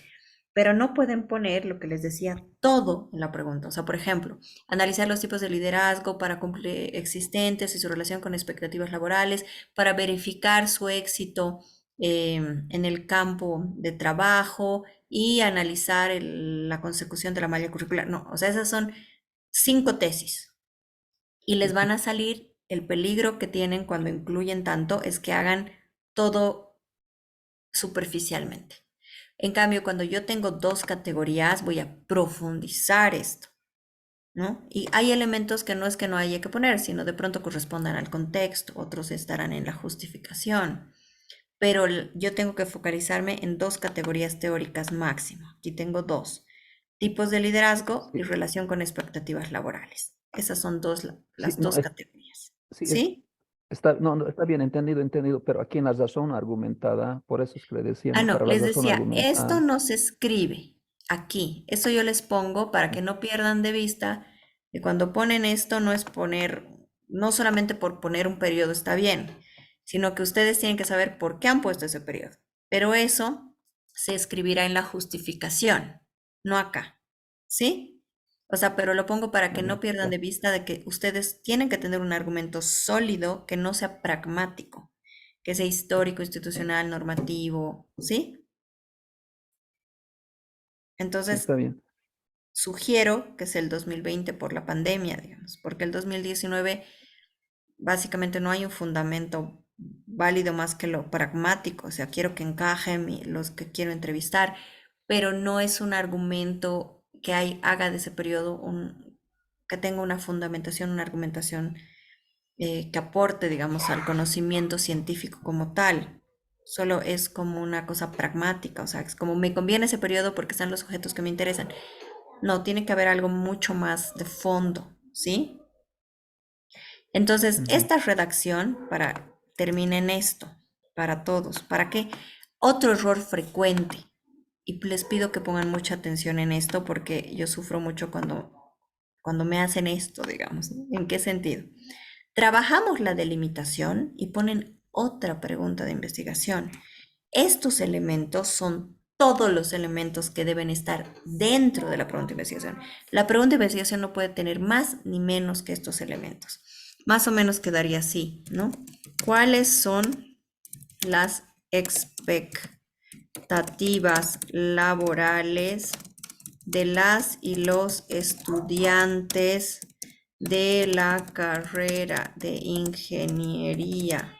Pero no pueden poner lo que les decía todo en la pregunta. O sea, por ejemplo, analizar los tipos de liderazgo para cumplir existentes y su relación con expectativas laborales, para verificar su éxito en el campo de trabajo y analizar la consecución de la malla curricular. No, o sea, esas son 5 tesis y les van a salir. El peligro que tienen cuando incluyen tanto es que hagan todo superficialmente. En cambio, cuando yo tengo 2 categorías, voy a profundizar esto, ¿no? Y hay elementos que no es que no haya que poner, sino de pronto correspondan al contexto, otros estarán en la justificación. Pero yo tengo que focalizarme en 2 categorías teóricas máximo. Aquí tengo 2: tipos de liderazgo y Sí, relación con expectativas laborales. Esas son sí, las no, 2 categorías. sí, ¿Sí? está, no, no, está bien entendido, pero aquí en la razón argumentada, por eso es que le Ah, decíamos, no, para la les razón decía, esto argumentada. no se escribe aquí. Eso yo les pongo para que no pierdan de vista que cuando ponen esto no es poner, no solamente por poner un periodo está bien, sino que ustedes tienen que saber por qué han puesto ese periodo. Pero eso se escribirá en la justificación, no acá. ¿Sí? O sea, pero lo pongo para que no pierdan Ya. de vista de que ustedes tienen que tener un argumento sólido que no sea pragmático, que sea histórico, institucional, normativo, ¿sí? Sí, Entonces, está bien. sugiero que es el 2020 por la pandemia, digamos, porque el 2019 básicamente no hay un fundamento válido más que lo pragmático, o sea, quiero que encajen los que quiero entrevistar, pero no es un argumento que haga de ese periodo que tenga una fundamentación, una argumentación que aporte, digamos, al conocimiento científico como tal. Solo es como una cosa pragmática, o sea, es como me conviene ese periodo porque están los objetos que me interesan. No, tiene que haber algo mucho más de fondo, ¿sí? Entonces, Ujú. esta redacción termina en esto, para todos. ¿Para qué? Otro error frecuente, y les pido que pongan mucha atención en esto porque yo sufro mucho cuando me hacen esto, digamos, ¿no? ¿En qué sentido? Trabajamos la delimitación y ponen otra pregunta de investigación. Estos elementos son todos los elementos que deben estar dentro de la pregunta de investigación. La pregunta de investigación no puede tener más ni menos que estos elementos. Más o menos quedaría así, ¿no? ¿Cuáles son las expectativas laborales de las y los estudiantes de la carrera de ingeniería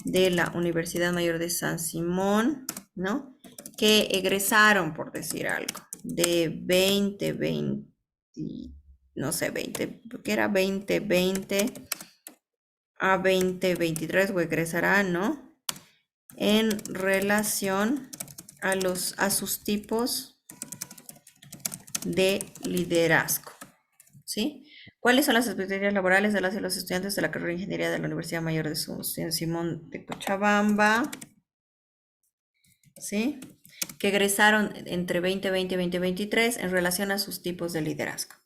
de la Universidad Mayor de San Simón, ¿no? Que egresaron, por decir algo, de 2020, no sé, 20, porque era 2020 a 2023 o egresarán, ¿no? En relación a sus tipos de liderazgo, ¿sí? ¿Cuáles son las expectativas laborales de las y los estudiantes de la carrera de Ingeniería de la Universidad Mayor de Simón de Cochabamba? ¿Sí? Que egresaron entre 2020 y 2023 en relación a sus tipos de liderazgo.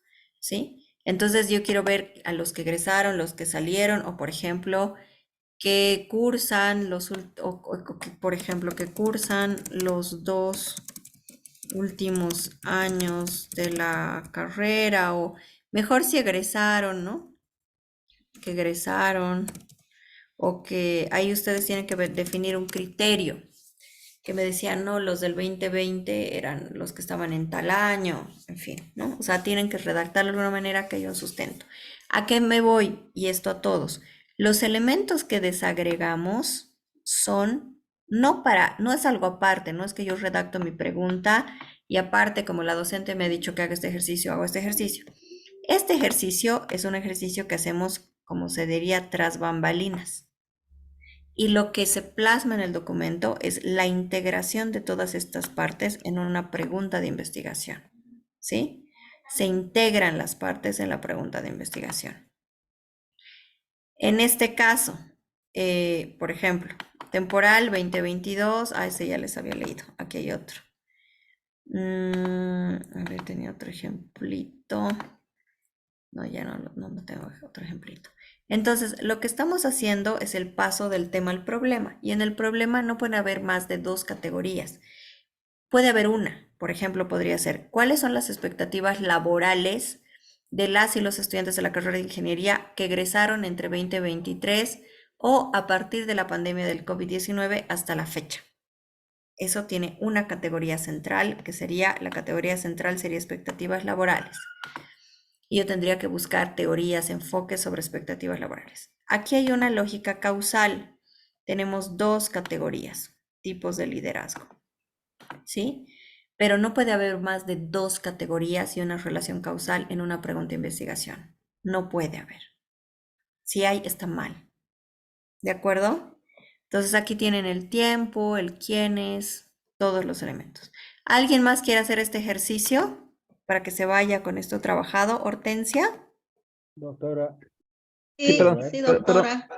¿Sí? Entonces yo quiero ver a los que egresaron, los que salieron, o por ejemplo, que cursan por ejemplo, que cursan los 2 últimos años de la carrera, o mejor si egresaron, ¿no? Que egresaron, o que ahí ustedes tienen que definir un criterio, que me decían, no, los del 2020 eran los que estaban en tal año, en fin, ¿no? O sea, tienen que redactarlo de alguna manera que haya un sustento. ¿A qué me voy? Y esto a todos. Los elementos que desagregamos son no es algo aparte, no es que yo redacto mi pregunta y aparte, como la docente me ha dicho que haga este ejercicio, hago este ejercicio. Este ejercicio es un ejercicio que hacemos, como se diría, tras bambalinas. Y lo que se plasma en el documento es la integración de todas estas partes en una pregunta de investigación, ¿sí? Se integran las partes en la pregunta de investigación. En este caso, por ejemplo, temporal 2022, ese ya les había leído, aquí hay otro. A ver, tenía otro ejemplito. No, ya no tengo otro ejemplito. Entonces, lo que estamos haciendo es el paso del tema al problema. Y en el problema no puede haber más de 2 categorías. Puede haber una. Por ejemplo, podría ser, ¿cuáles son las expectativas laborales de las y los estudiantes de la carrera de ingeniería que egresaron entre 2023 o a partir de la pandemia del COVID-19 hasta la fecha? Eso tiene una categoría central, que sería, la categoría central sería expectativas laborales. Y yo tendría que buscar teorías, enfoques sobre expectativas laborales. Aquí hay una lógica causal. Tenemos 2 categorías, tipos de liderazgo, ¿sí? Pero no puede haber más de 2 categorías y una relación causal en una pregunta de investigación. No puede haber. Si hay, está mal. ¿De acuerdo? Entonces aquí tienen el tiempo, el quiénes, todos los elementos. ¿Alguien más quiere hacer este ejercicio para que se vaya con esto trabajado? Hortensia. Doctora, Sí, Sí, perdón, sí, perdón, doctora.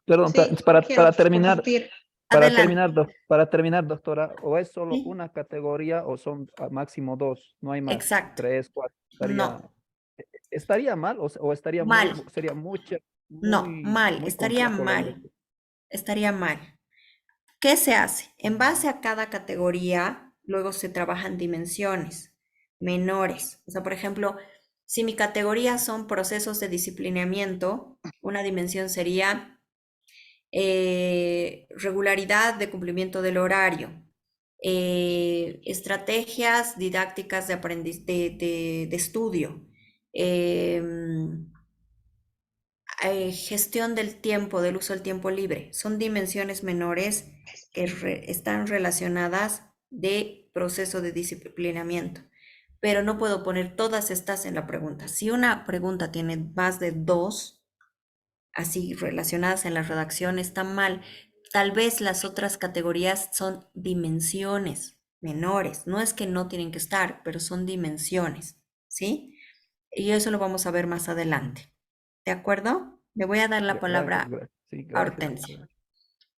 perdón, Sí, quiero para terminar, compartir. Adelante. para terminar, doctora, o es solo Sí, una categoría o son a máximo 2, no hay más, exacto. 3, 4, No, estaría mal o estaría mal. sería mucha, No, mal. muy Estaría complejo la mal. Estaría mal. ¿Qué se hace? En base a cada categoría, luego se trabajan dimensiones menores. O sea, por ejemplo, si mi categoría son procesos de disciplinamiento, una dimensión sería regularidad de cumplimiento del horario, estrategias didácticas de estudio, gestión del tiempo, del uso del tiempo libre. Son dimensiones menores que están relacionadas de proceso de disciplinamiento. Pero no puedo poner todas estas en la pregunta. Si una pregunta tiene más de 2, así relacionadas en la redacción, está mal. Tal vez las otras categorías son dimensiones menores. No es que no tienen que estar, pero son dimensiones, ¿sí? Y eso lo vamos a ver más adelante. ¿De acuerdo? Le voy a dar la palabra sí, a gracias. Hortensia.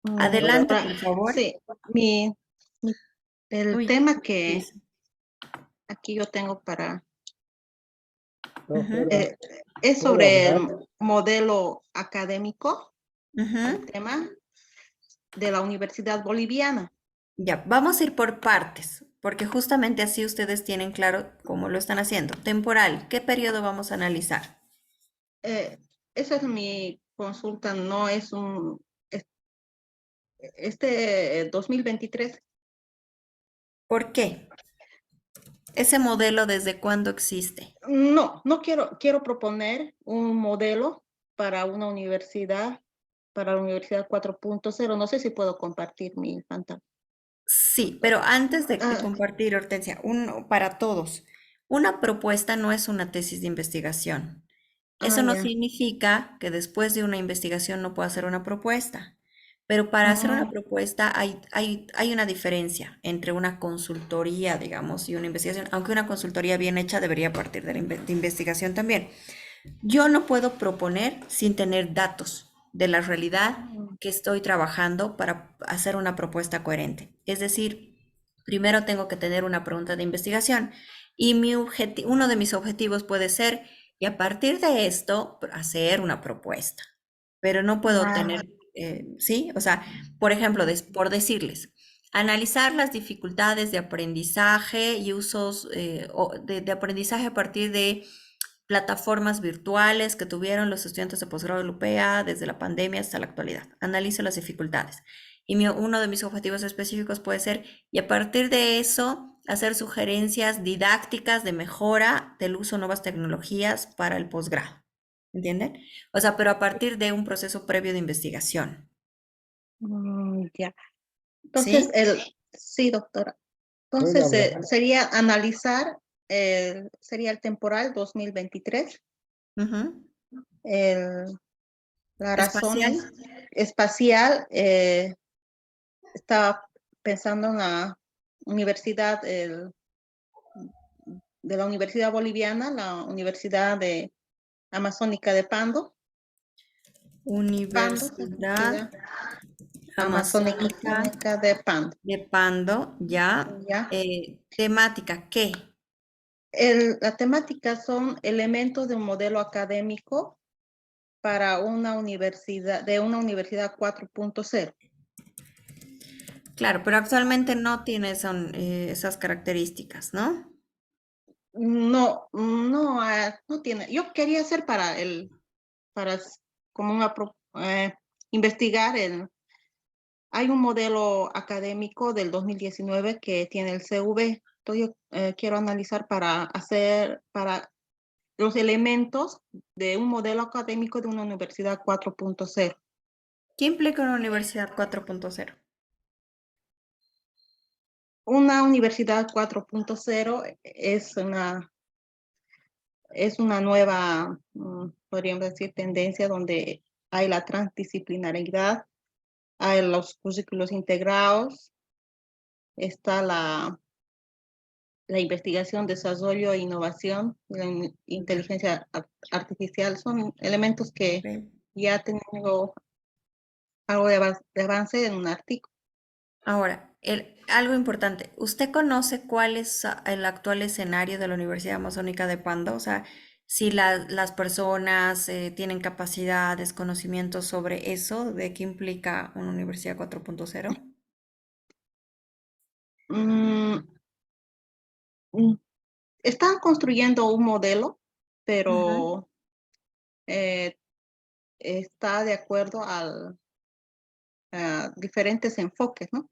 Doctora, Adelante, por favor. sí, el Uy, tema que sí. aquí yo tengo para doctora, es ¿puedo sobre hablar? el modelo académico, Ujú. el tema de la Universidad Boliviana. Ya, vamos a ir por partes, porque justamente así ustedes tienen claro cómo lo están haciendo. Temporal, ¿qué periodo vamos a analizar? Esa es mi consulta, no es este 2023. ¿Por qué? Ese modelo, ¿desde cuándo existe? No quiero proponer un modelo para una universidad, para la Universidad 4.0. No sé si puedo compartir mi pantalla. Sí, pero antes de compartir, Hortensia, para todos, una propuesta no es una tesis de investigación. Eso no Ya. significa que después de una investigación no pueda hacer una propuesta, pero para hacer una propuesta hay una diferencia entre una consultoría, digamos, y una investigación, aunque una consultoría bien hecha debería partir de la de investigación también. Yo no puedo proponer sin tener datos de la realidad que estoy trabajando para hacer una propuesta coherente. Es decir, primero tengo que tener una pregunta de investigación y uno de mis objetivos puede ser, y a partir de esto, hacer una propuesta. Pero no puedo tener, ¿sí? O sea, por ejemplo, por decirles, analizar las dificultades de aprendizaje y usos de aprendizaje a partir de plataformas virtuales que tuvieron los estudiantes de posgrado de la UPEA desde la pandemia hasta la actualidad. Analizo las dificultades. Y uno de mis objetivos específicos puede ser, y a partir de eso, hacer sugerencias didácticas de mejora del uso de nuevas tecnologías para el posgrado. ¿Entienden? O sea, pero a partir de un proceso previo de investigación. Ya. Entonces, ¿Sí? sí, doctora. ¿Puedo Entonces, hablar? sería analizar, sería el temporal 2023, Ujú. La razón Espacial. espacial, estaba pensando en la universidad de la Universidad Boliviana, la Universidad Amazónica de Pando, Universidad Amazónica Amazónica de Pando, de Pando, ya. ¿ya? Temática, ¿qué? La temática son elementos de un modelo académico para una universidad 4.0. Claro, pero actualmente no tiene esas características, ¿no? No, no, no tiene. Yo quería hacer como investigar hay un modelo académico del 2019 que tiene el CV. Entonces yo quiero analizar para los elementos de un modelo académico de una universidad 4.0. ¿Qué implica una universidad 4.0? Una universidad 4.0 es una nueva, podríamos decir, tendencia donde hay la transdisciplinaridad, hay los currículos integrados, está la investigación, desarrollo e innovación, la inteligencia artificial. Son elementos que Ok. ya tengo algo de avance en un artículo. Ahora, algo importante, ¿usted conoce cuál es el actual escenario de la Universidad Amazónica de Pando? O sea, si las personas tienen capacidades, conocimientos sobre eso, de qué implica una Universidad 4.0. Mm, mm, Están construyendo un modelo, Ujú. pero eh, está de acuerdo a diferentes enfoques, ¿no?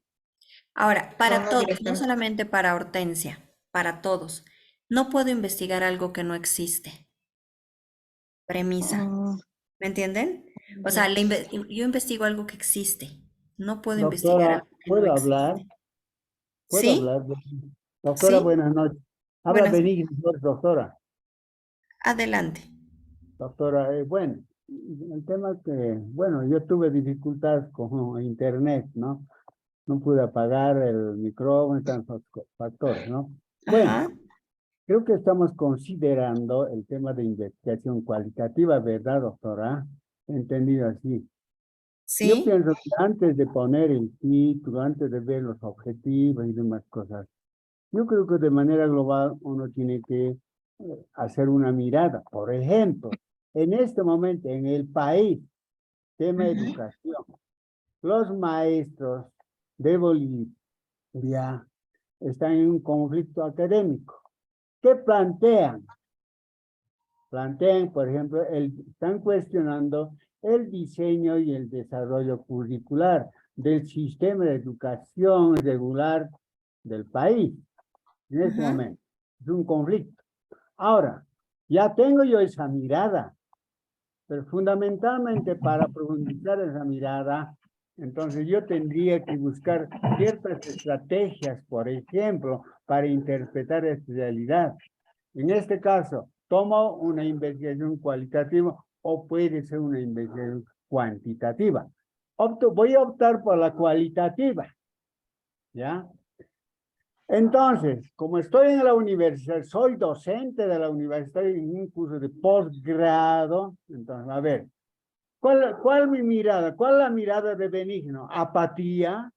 Ahora, No, para no todos, no directamente. solamente para Hortensia, para todos, no puedo investigar algo que no existe. Premisa. Mm, ¿Me entienden? O sea, ya. yo investigo algo que existe. No puedo investigar Doctora, algo que no ¿puedo hablar? existe. ¿Puedo ¿Sí? hablar? Doctora, ¿Sí? buenas noches. Habla Buenas, Benigno, doctora. adelante. Doctora, bueno, el tema es que, bueno, yo tuve dificultades con internet, ¿no? No pude apagar el micrófono y tantos factores, ¿no? Bueno, Ajá. creo que estamos considerando el tema de investigación cualitativa, ¿verdad, doctora? Entendido así. Yo ¿Sí? pienso que antes de poner el título, antes de ver los objetivos y demás cosas, yo creo que de manera global uno tiene que hacer una mirada. Por ejemplo, en este momento en el país, tema Ujú. educación, los maestros de Bolivia están en un conflicto académico. ¿Qué plantean? Plantean, por ejemplo, están cuestionando el diseño y el desarrollo curricular del sistema de educación regular del país en este Ujú. momento. Es un conflicto. Ahora, ya tengo yo esa mirada, pero fundamentalmente para profundizar esa mirada, entonces yo tendría que buscar ciertas estrategias, por ejemplo, para interpretar esta realidad. En este caso, tomo una investigación cualitativa o puede ser una investigación cuantitativa. Voy a optar por la cualitativa, ¿ya? Entonces, como estoy en la universidad, soy docente de la universidad, estoy en un curso de posgrado, entonces, a ver, ¿cuál mi mirada? ¿Cuál es la mirada de Benigno? Apatía,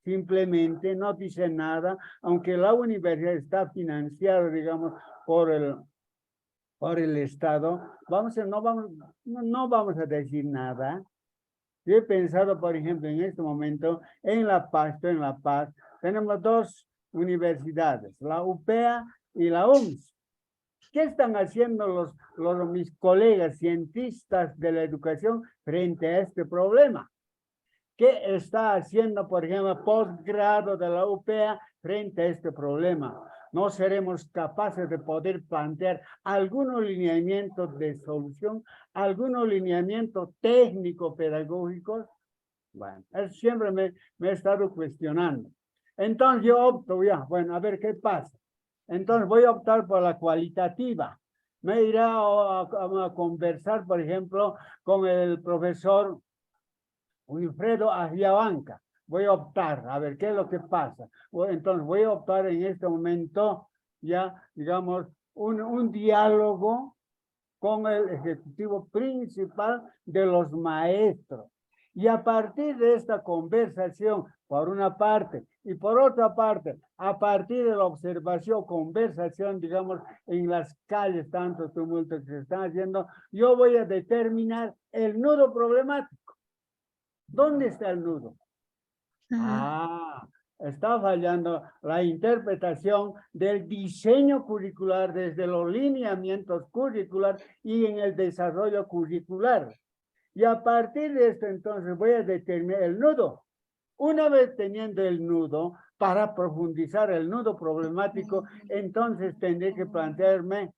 simplemente no dice nada, aunque la universidad está financiada, digamos, por el Estado, no vamos a decir nada. Yo he pensado, por ejemplo, en este momento, en La Paz, estoy en La Paz, tenemos dos universidades, la UPEA y la UMS. ¿Qué están haciendo mis colegas cientistas de la educación frente a este problema? ¿Qué está haciendo, por ejemplo, posgrado de la UPEA frente a este problema? ¿No seremos capaces de poder plantear algunos lineamientos de solución, algunos lineamientos técnico-pedagógicos? Bueno, eso siempre me he estado cuestionando. Entonces yo opto ya, bueno, a ver qué pasa. Entonces voy a optar por la cualitativa. Me irá a conversar, por ejemplo, con el profesor Wilfredo Agiabanca. Voy a optar, a ver qué es lo que pasa. Entonces voy a optar en este momento ya, digamos, un diálogo con el ejecutivo principal de los maestros. Y a partir de esta conversación, por una parte, y por otra parte, a partir de la observación, conversación, digamos, en las calles, tanto tumulto que se están haciendo, yo voy a determinar el nudo problemático. ¿Dónde está el nudo? Está fallando la interpretación del diseño curricular desde los lineamientos curriculares y en el desarrollo curricular. Y a partir de esto, entonces, voy a determinar el nudo. Una vez teniendo el nudo, para profundizar el nudo problemático, entonces tendré que plantearme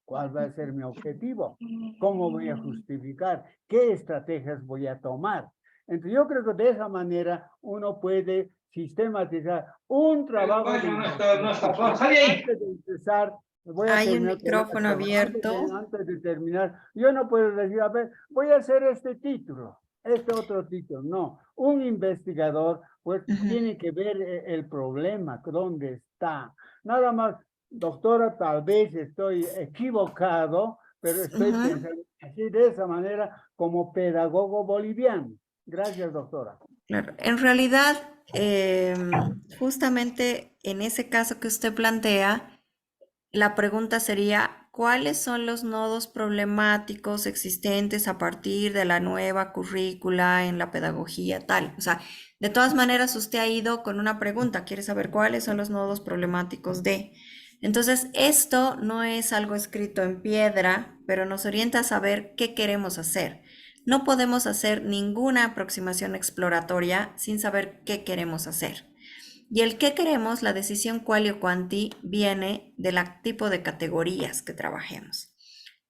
cuál va a ser mi objetivo, cómo voy a justificar, qué estrategias voy a tomar. Entonces, yo creo que de esa manera uno puede sistematizar un trabajo de antes de empezar. Voy a Hay un terminar con una micrófono cosa. abierto. Antes de terminar, yo no puedo decir, a ver, voy a hacer este título, este otro título. No, un investigador pues tiene que ver el problema, dónde está. Nada más, doctora, tal vez estoy equivocado, pero estoy pensando así de esa manera como pedagogo boliviano. Gracias, doctora. Claro, en realidad, justamente en ese caso que usted plantea, la pregunta sería, ¿cuáles son los nodos problemáticos existentes a partir de la nueva currícula en la pedagogía tal? O sea, de todas maneras, usted ha ido con una pregunta, quiere saber cuáles son los nodos problemáticos de. Entonces, esto no es algo escrito en piedra, pero nos orienta a saber qué queremos hacer. No podemos hacer ninguna aproximación exploratoria sin saber qué queremos hacer. Y el qué queremos, la decisión quali o quanti, viene del tipo de categorías que trabajemos.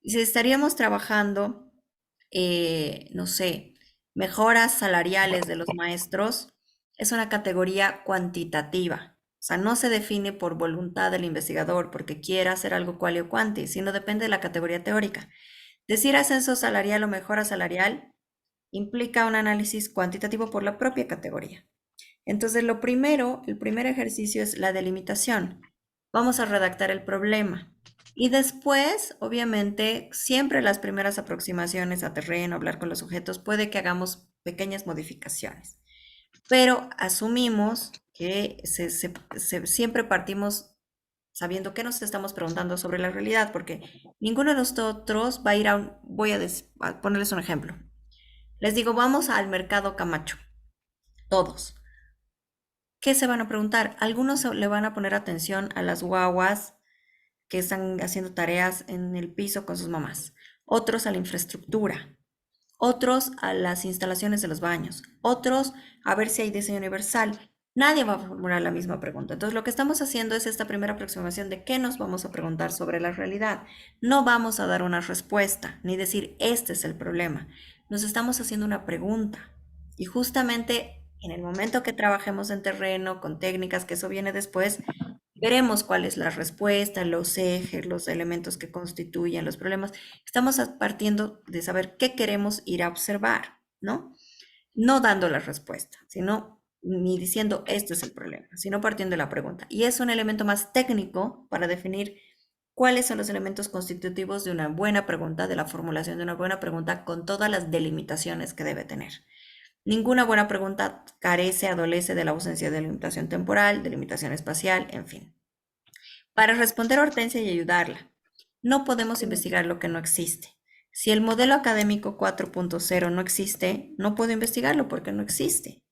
Y si estaríamos trabajando, no sé, mejoras salariales de los maestros, es una categoría cuantitativa. O sea, no se define por voluntad del investigador porque quiera hacer algo quali o quanti, sino depende de la categoría teórica. Decir ascenso salarial o mejora salarial implica un análisis cuantitativo por la propia categoría. Entonces, el primer ejercicio es la delimitación. Vamos a redactar el problema. Y después, obviamente, siempre las primeras aproximaciones a terreno, hablar con los sujetos, puede que hagamos pequeñas modificaciones. Pero asumimos que siempre partimos sabiendo qué nos estamos preguntando sobre la realidad, porque ninguno de nosotros va a ir voy a ponerles un ejemplo. Les digo, vamos al mercado Camacho, todos. ¿Qué se van a preguntar? Algunos le van a poner atención a las guaguas que están haciendo tareas en el piso con sus mamás, otros a la infraestructura, otros a las instalaciones de los baños, otros a ver si hay diseño universal. Nadie va a formular la misma pregunta. Entonces, lo que estamos haciendo es esta primera aproximación de qué nos vamos a preguntar sobre la realidad. No vamos a dar una respuesta, ni decir, este es el problema. Nos estamos haciendo una pregunta. Y justamente en el momento que trabajemos en terreno, con técnicas, que eso viene después, veremos cuál es la respuesta, los ejes, los elementos que constituyen los problemas. Estamos partiendo de saber qué queremos ir a observar, ¿no? No dando la respuesta, sino ni diciendo este es el problema, sino partiendo de la pregunta. Y es un elemento más técnico para definir cuáles son los elementos constitutivos de una buena pregunta, de la formulación de una buena pregunta con todas las delimitaciones que debe tener. Ninguna buena pregunta carece, adolece de la ausencia de delimitación temporal, delimitación espacial, en fin. Para responder a Hortensia y ayudarla, no podemos investigar lo que no existe. Si el modelo académico 4.0 no existe, no puedo investigarlo porque no existe.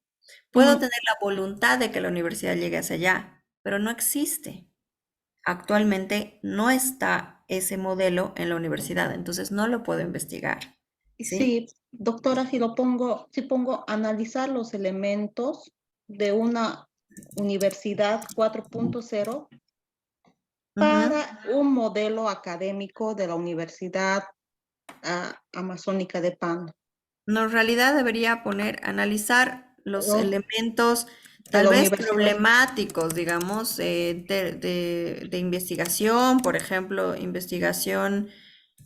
Puedo tener la voluntad de que la universidad llegue hacia allá, pero no existe. Actualmente no está ese modelo en la universidad, entonces no lo puedo investigar. ¿Sí? Sí, doctora, si pongo analizar los elementos de una universidad 4.0 para un modelo académico de la Universidad Amazónica de Pando. No, en realidad debería poner, analizar los Oh, elementos de tal la vez universidad. problemáticos, digamos, de investigación, por ejemplo, investigación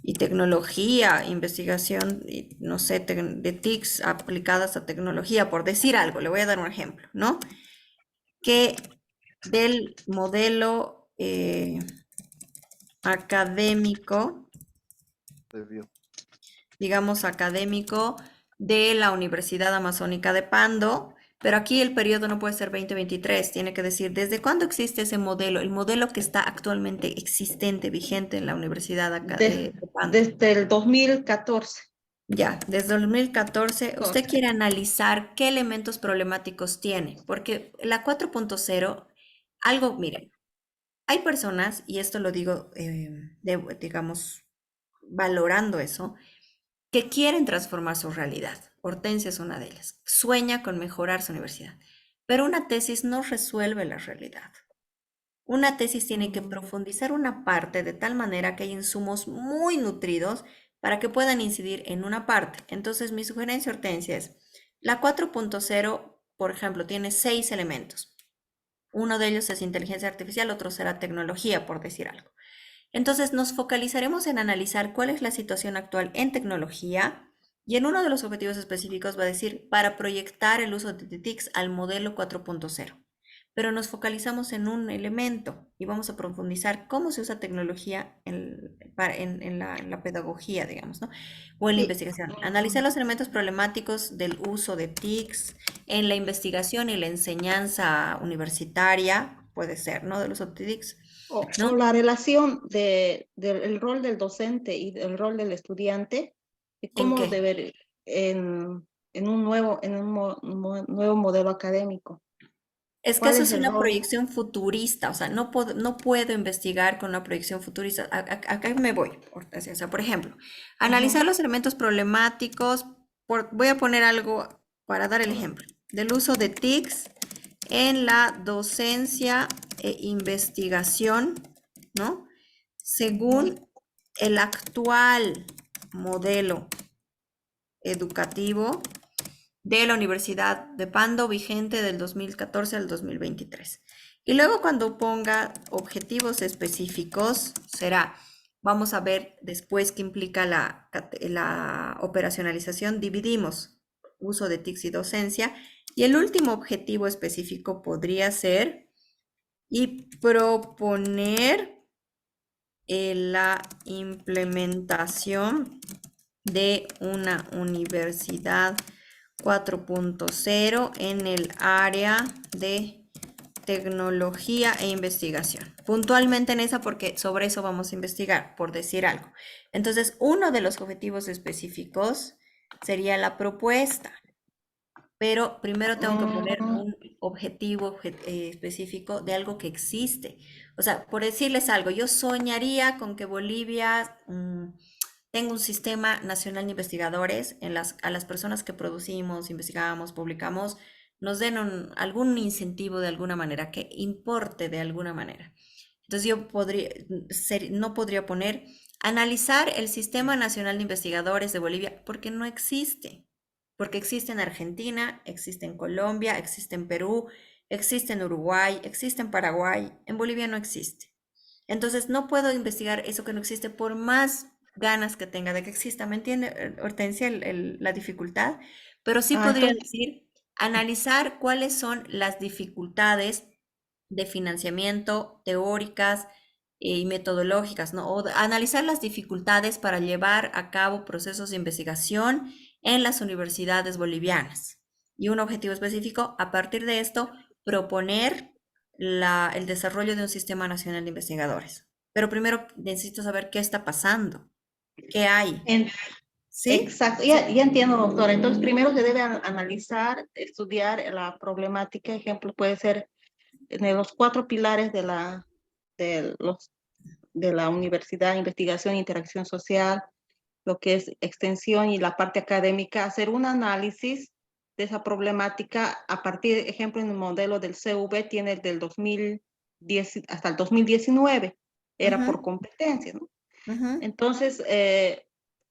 y tecnología, investigación, no sé, de TICs aplicadas a tecnología, por decir algo, le voy a dar un ejemplo, ¿no? Que del modelo académico, digamos, académico de la Universidad Amazónica de Pando, pero aquí el periodo no puede ser 2023, tiene que decir desde cuándo existe ese modelo, el modelo que está actualmente existente, vigente en la Universidad de Pando. Desde el 2014. Ya, desde 2014, usted quiere analizar qué elementos problemáticos tiene, porque la 4.0, algo, miren, hay personas, y esto lo digo, digamos, valorando eso, que quieren transformar su realidad. Hortensia es una de ellas. Sueña con mejorar su universidad. Pero una tesis no resuelve la realidad. Una tesis tiene que profundizar una parte de tal manera que hay insumos muy nutridos para que puedan incidir en una parte. Entonces, mi sugerencia, Hortensia, es la 4.0, por ejemplo, tiene 6 elementos. Uno de ellos es inteligencia artificial, otro será tecnología, por decir algo. Entonces nos focalizaremos en analizar cuál es la situación actual en tecnología y en uno de los objetivos específicos va a decir para proyectar el uso de TICs al modelo 4.0. Pero nos focalizamos en un elemento y vamos a profundizar cómo se usa tecnología en la pedagogía, digamos, ¿no? O en la investigación. Analizar los elementos problemáticos del uso de TICs en la investigación y la enseñanza universitaria, puede ser, ¿no? Del uso de TICs. ¿No? O la relación del rol del docente y del rol del estudiante, y ¿En cómo qué? deber en un nuevo modelo académico. Es que ¿Cuál eso es es el una rol? proyección futurista, o sea, no puedo investigar con una proyección futurista. Acá me voy, Hortensia. O sea, por ejemplo, analizar los elementos problemáticos, voy a poner algo para dar el ejemplo, del uso de TICs en la docencia e investigación, ¿no? Según el actual modelo educativo de la Universidad de Pando vigente del 2014 al 2023. Y luego cuando ponga objetivos específicos, será, vamos a ver después qué implica la operacionalización, dividimos uso de TICs y docencia, y el último objetivo específico podría ser y proponer la implementación de una universidad 4.0 en el área de tecnología e investigación. Puntualmente en esa porque sobre eso vamos a investigar, por decir algo. Entonces, uno de los objetivos específicos sería la propuesta, pero primero tengo que poner un objetivo específico de algo que existe. O sea, por decirles algo, yo soñaría con que Bolivia tenga un sistema nacional de investigadores a las personas que producimos, investigamos, publicamos, nos den algún incentivo de alguna manera, que importe de alguna manera. Entonces yo no podría poner analizar el Sistema Nacional de Investigadores de Bolivia porque no existe. Porque existe en Argentina, existe en Colombia, existe en Perú, existe en Uruguay, existe en Paraguay, en Bolivia no existe. Entonces no puedo investigar eso que no existe por más ganas que tenga de que exista. ¿Me entiende, Hortensia, la dificultad? Pero sí podría Entonces, decir analizar cuáles son las dificultades de financiamiento teóricas y metodológicas, ¿no? O analizar las dificultades para llevar a cabo procesos de investigación en las universidades bolivianas. Y un objetivo específico, a partir de esto, proponer el desarrollo de un sistema nacional de investigadores. Pero primero necesito saber qué está pasando, qué hay, En- ¿sí? Exacto, ya entiendo, doctora. Entonces, primero se debe analizar, estudiar la problemática. Ejemplo, puede ser en los 4 pilares de la universidad: investigación, interacción social, lo que es extensión y la parte académica, hacer un análisis de esa problemática a partir, ejemplo, en el modelo del CV tiene del 2010 hasta el 2019, era por Ujú, competencia, ¿no? ujú. Entonces,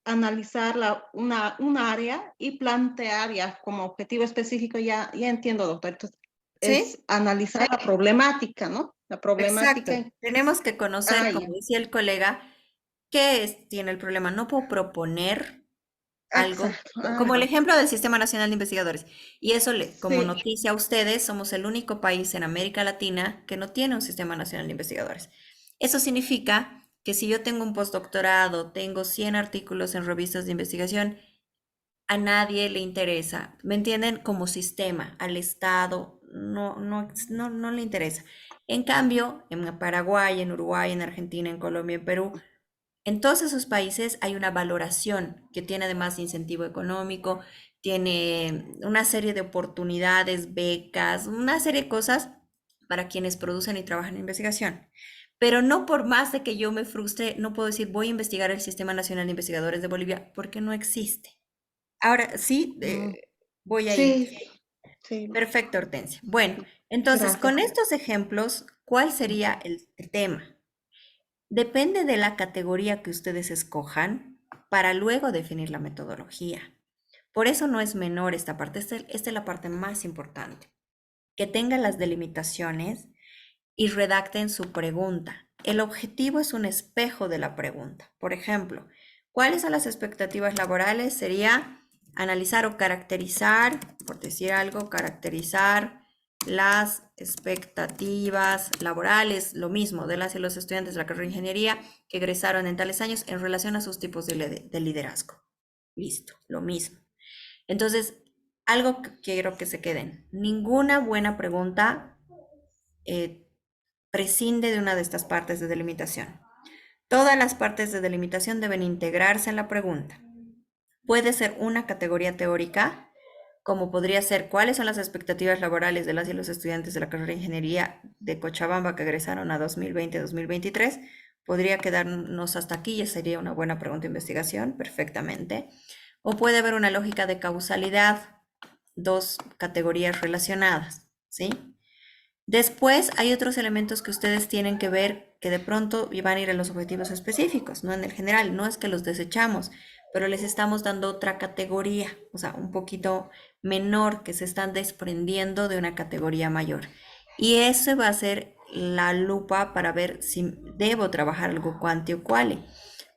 analizar un área y plantear ya como objetivo específico, ya entiendo, doctor. Entonces, ¿Sí? es analizar la problemática, ¿no? La Exacto. problemática. Tenemos que conocer, Ya. como decía el colega, qué tiene el problema. No puedo proponer algo, Exacto. como el ejemplo del Sistema Nacional de Investigadores. Y eso, como Sí. noticia a ustedes, somos el único país en América Latina que no tiene un Sistema Nacional de Investigadores. Eso significa que si yo tengo un postdoctorado, tengo 100 artículos en revistas de investigación, a nadie le interesa, ¿me entienden? Como sistema, al Estado, no le interesa. En cambio, en Paraguay, en Uruguay, en Argentina, en Colombia, en Perú, en todos esos países hay una valoración que tiene además incentivo económico, tiene una serie de oportunidades, becas, una serie de cosas para quienes producen y trabajan en investigación. Pero no por más de que yo me frustre, no puedo decir voy a investigar el Sistema Nacional de Investigadores de Bolivia porque no existe. Ahora sí, Mm, voy ahí. sí, sí, Perfecto, Hortensia. Bueno, entonces gracias. con estos ejemplos, ¿cuál sería el tema? Depende de la categoría que ustedes escojan para luego definir la metodología. Por eso no es menor esta parte, esta es la parte más importante. Que tengan las delimitaciones y redacten su pregunta. El objetivo es un espejo de la pregunta. Por ejemplo, ¿cuáles son las expectativas laborales? Sería analizar o caracterizar, por decir algo, caracterizar las expectativas laborales, lo mismo, de las y los estudiantes de la carrera de ingeniería que egresaron en tales años en relación a sus tipos de liderazgo. Listo, lo mismo. Entonces, algo que quiero que se queden. Ninguna buena pregunta eh, prescinde de una de estas partes de delimitación. Todas las partes de delimitación deben integrarse en la pregunta. Puede ser una categoría teórica, como podría ser cuáles son las expectativas laborales de las y los estudiantes de la carrera de ingeniería de Cochabamba que egresaron a 2020-2023. Podría quedarnos hasta aquí, ya sería una buena pregunta de investigación, perfectamente. O puede haber una lógica de causalidad, dos categorías relacionadas, ¿sí? Después hay otros elementos que ustedes tienen que ver que de pronto van a ir en los objetivos específicos, no en el general, no es que los desechamos, pero les estamos dando otra categoría, o sea, un poquito menor, que se están desprendiendo de una categoría mayor. Y eso va a ser la lupa para ver si debo trabajar algo cuanti o quali.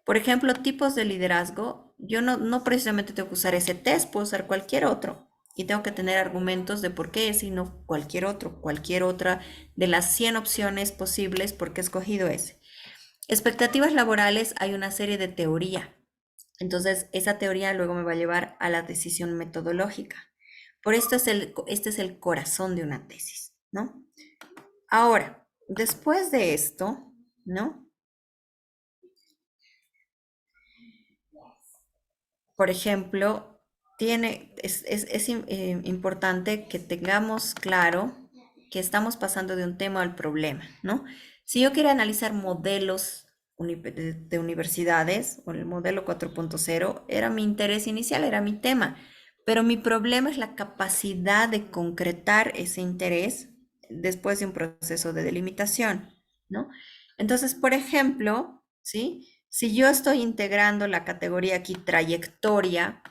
Por ejemplo, tipos de liderazgo, yo no precisamente tengo que usar ese test, puedo usar cualquier otro y tengo que tener argumentos de por qué ese y no cualquier otro, cualquier otra de las 100 opciones posibles, por qué he escogido ese. Expectativas laborales, hay una serie de teoría. Entonces, esa teoría luego me va a llevar a la decisión metodológica. Por esto este es el corazón de una tesis, ¿no? Ahora, después de esto, ¿no? Por ejemplo, importante que tengamos claro que estamos pasando de un tema al problema, ¿no? Si yo quiero analizar modelos de universidades o el modelo 4.0, era mi interés inicial, era mi tema, pero mi problema es la capacidad de concretar ese interés después de un proceso de delimitación, ¿no? Entonces, por ejemplo, ¿sí? Si yo estoy integrando la categoría aquí trayectoria,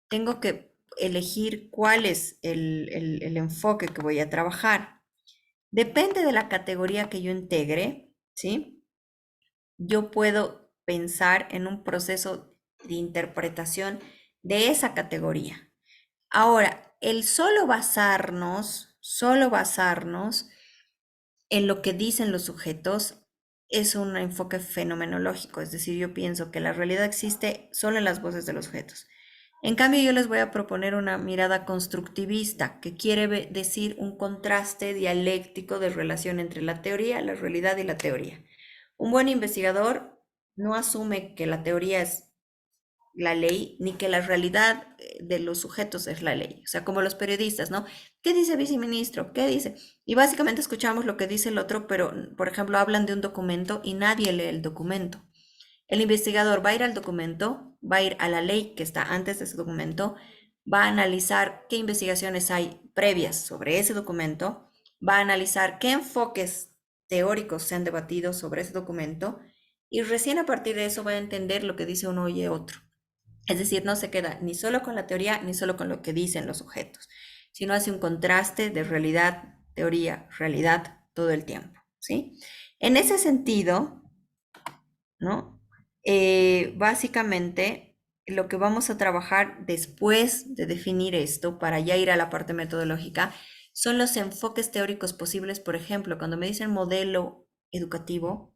tengo que elegir cuál es el enfoque que voy a trabajar. Depende de la categoría que yo integre, ¿sí? Yo puedo pensar en un proceso de interpretación de esa categoría. Ahora, el solo basarnos en lo que dicen los sujetos es un enfoque fenomenológico, es decir, yo pienso que la realidad existe solo en las voces de los sujetos. En cambio, yo les voy a proponer una mirada constructivista, que quiere decir un contraste dialéctico de relación entre la teoría, la realidad y la teoría. Un buen investigador no asume que la teoría es la ley, ni que la realidad de los sujetos es la ley. O sea, como los periodistas, ¿no? ¿Qué dice el viceministro? ¿Qué dice? Y básicamente escuchamos lo que dice el otro, pero, por ejemplo, hablan de un documento y nadie lee el documento. El investigador va a ir al documento, va a ir a la ley que está antes de ese documento, va a analizar qué investigaciones hay previas sobre ese documento, va a analizar qué enfoques teóricos se han debatido sobre ese documento y recién a partir de eso va a entender lo que dice uno y otro. Es decir, no se queda ni solo con la teoría ni solo con lo que dicen los sujetos, sino hace un contraste de realidad, teoría, realidad todo el tiempo, ¿sí? En ese sentido, ¿no? Básicamente, lo que vamos a trabajar después de definir esto, para ya ir a la parte metodológica, son los enfoques teóricos posibles. Por ejemplo, cuando me dicen modelo educativo,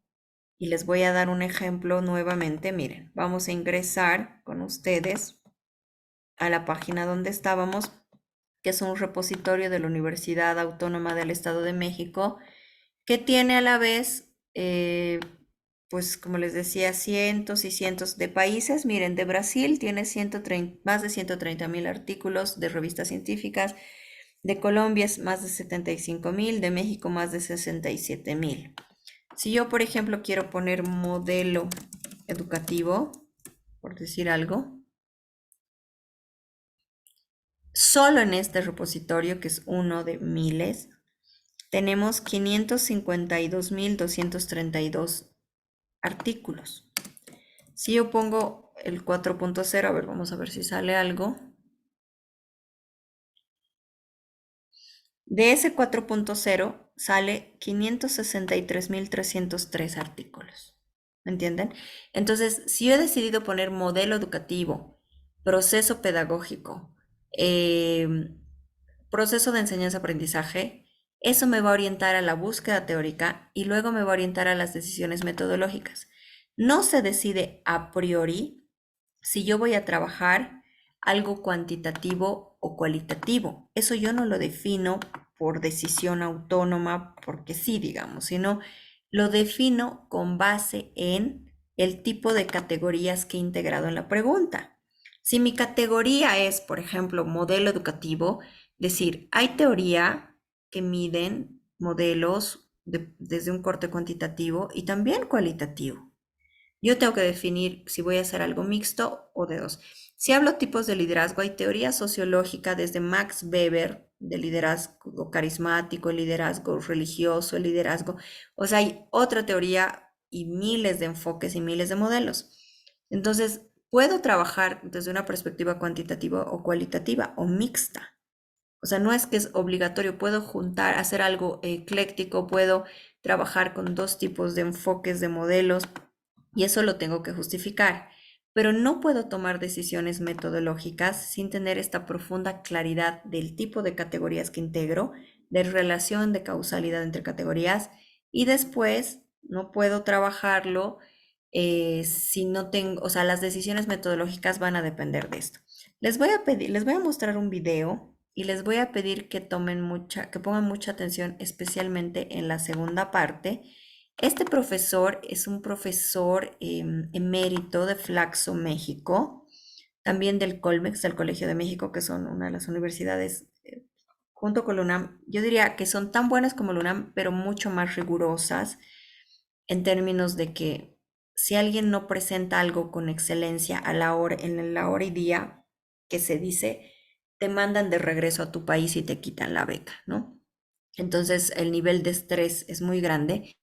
y les voy a dar un ejemplo nuevamente, miren, vamos a ingresar con ustedes a la página donde estábamos, que es un repositorio de la Universidad Autónoma del Estado de México, que tiene a la vez, pues como les decía, cientos y cientos de países. Miren, de Brasil tiene más de 130.000 artículos de revistas científicas, de Colombia es más de 75.000, de México más de 67.000. Si yo, por ejemplo, quiero poner modelo educativo, por decir algo, solo en este repositorio, que es uno de miles, tenemos 552.232 artículos. Si yo pongo el 4.0, a ver, vamos a ver si sale algo. De ese 4.0 sale 563.303 artículos. ¿Me entienden? Entonces, si yo he decidido poner modelo educativo, proceso pedagógico, proceso de enseñanza-aprendizaje, eso me va a orientar a la búsqueda teórica y luego me va a orientar a las decisiones metodológicas. No se decide a priori si yo voy a trabajar algo cuantitativo o cualitativo. Eso yo no lo defino por decisión autónoma, porque sí, digamos, sino lo defino con base en el tipo de categorías que he integrado en la pregunta. Si mi categoría es, por ejemplo, modelo educativo, decir, hay teoría que miden modelos desde un corte cuantitativo y también cualitativo. Yo tengo que definir si voy a hacer algo mixto o de dos. Si hablo tipos de liderazgo, hay teoría sociológica desde Max Weber, de liderazgo carismático, el liderazgo religioso, el liderazgo. O sea, hay otra teoría y miles de enfoques y miles de modelos. Entonces, puedo trabajar desde una perspectiva cuantitativa o cualitativa o mixta. O sea, no es que es obligatorio, puedo juntar, hacer algo ecléctico, puedo trabajar con dos tipos de enfoques de modelos y eso lo tengo que justificar. Pero no puedo tomar decisiones metodológicas sin tener esta profunda claridad del tipo de categorías que integro, de relación de causalidad entre categorías y después no puedo trabajarlo si no tengo, o sea, las decisiones metodológicas van a depender de esto. Les voy a mostrar un video y les voy a pedir que que pongan mucha atención, especialmente en la segunda parte. Este profesor es un profesor emérito de Flaxo, México, también del Colmex, del Colegio de México, que son una de las universidades, junto con la UNAM, yo diría que son tan buenas como la UNAM, pero mucho más rigurosas en términos de que si alguien no presenta algo con excelencia en la hora y día que se dice, te mandan de regreso a tu país y te quitan la beca, ¿no? Entonces el nivel de estrés es muy grande.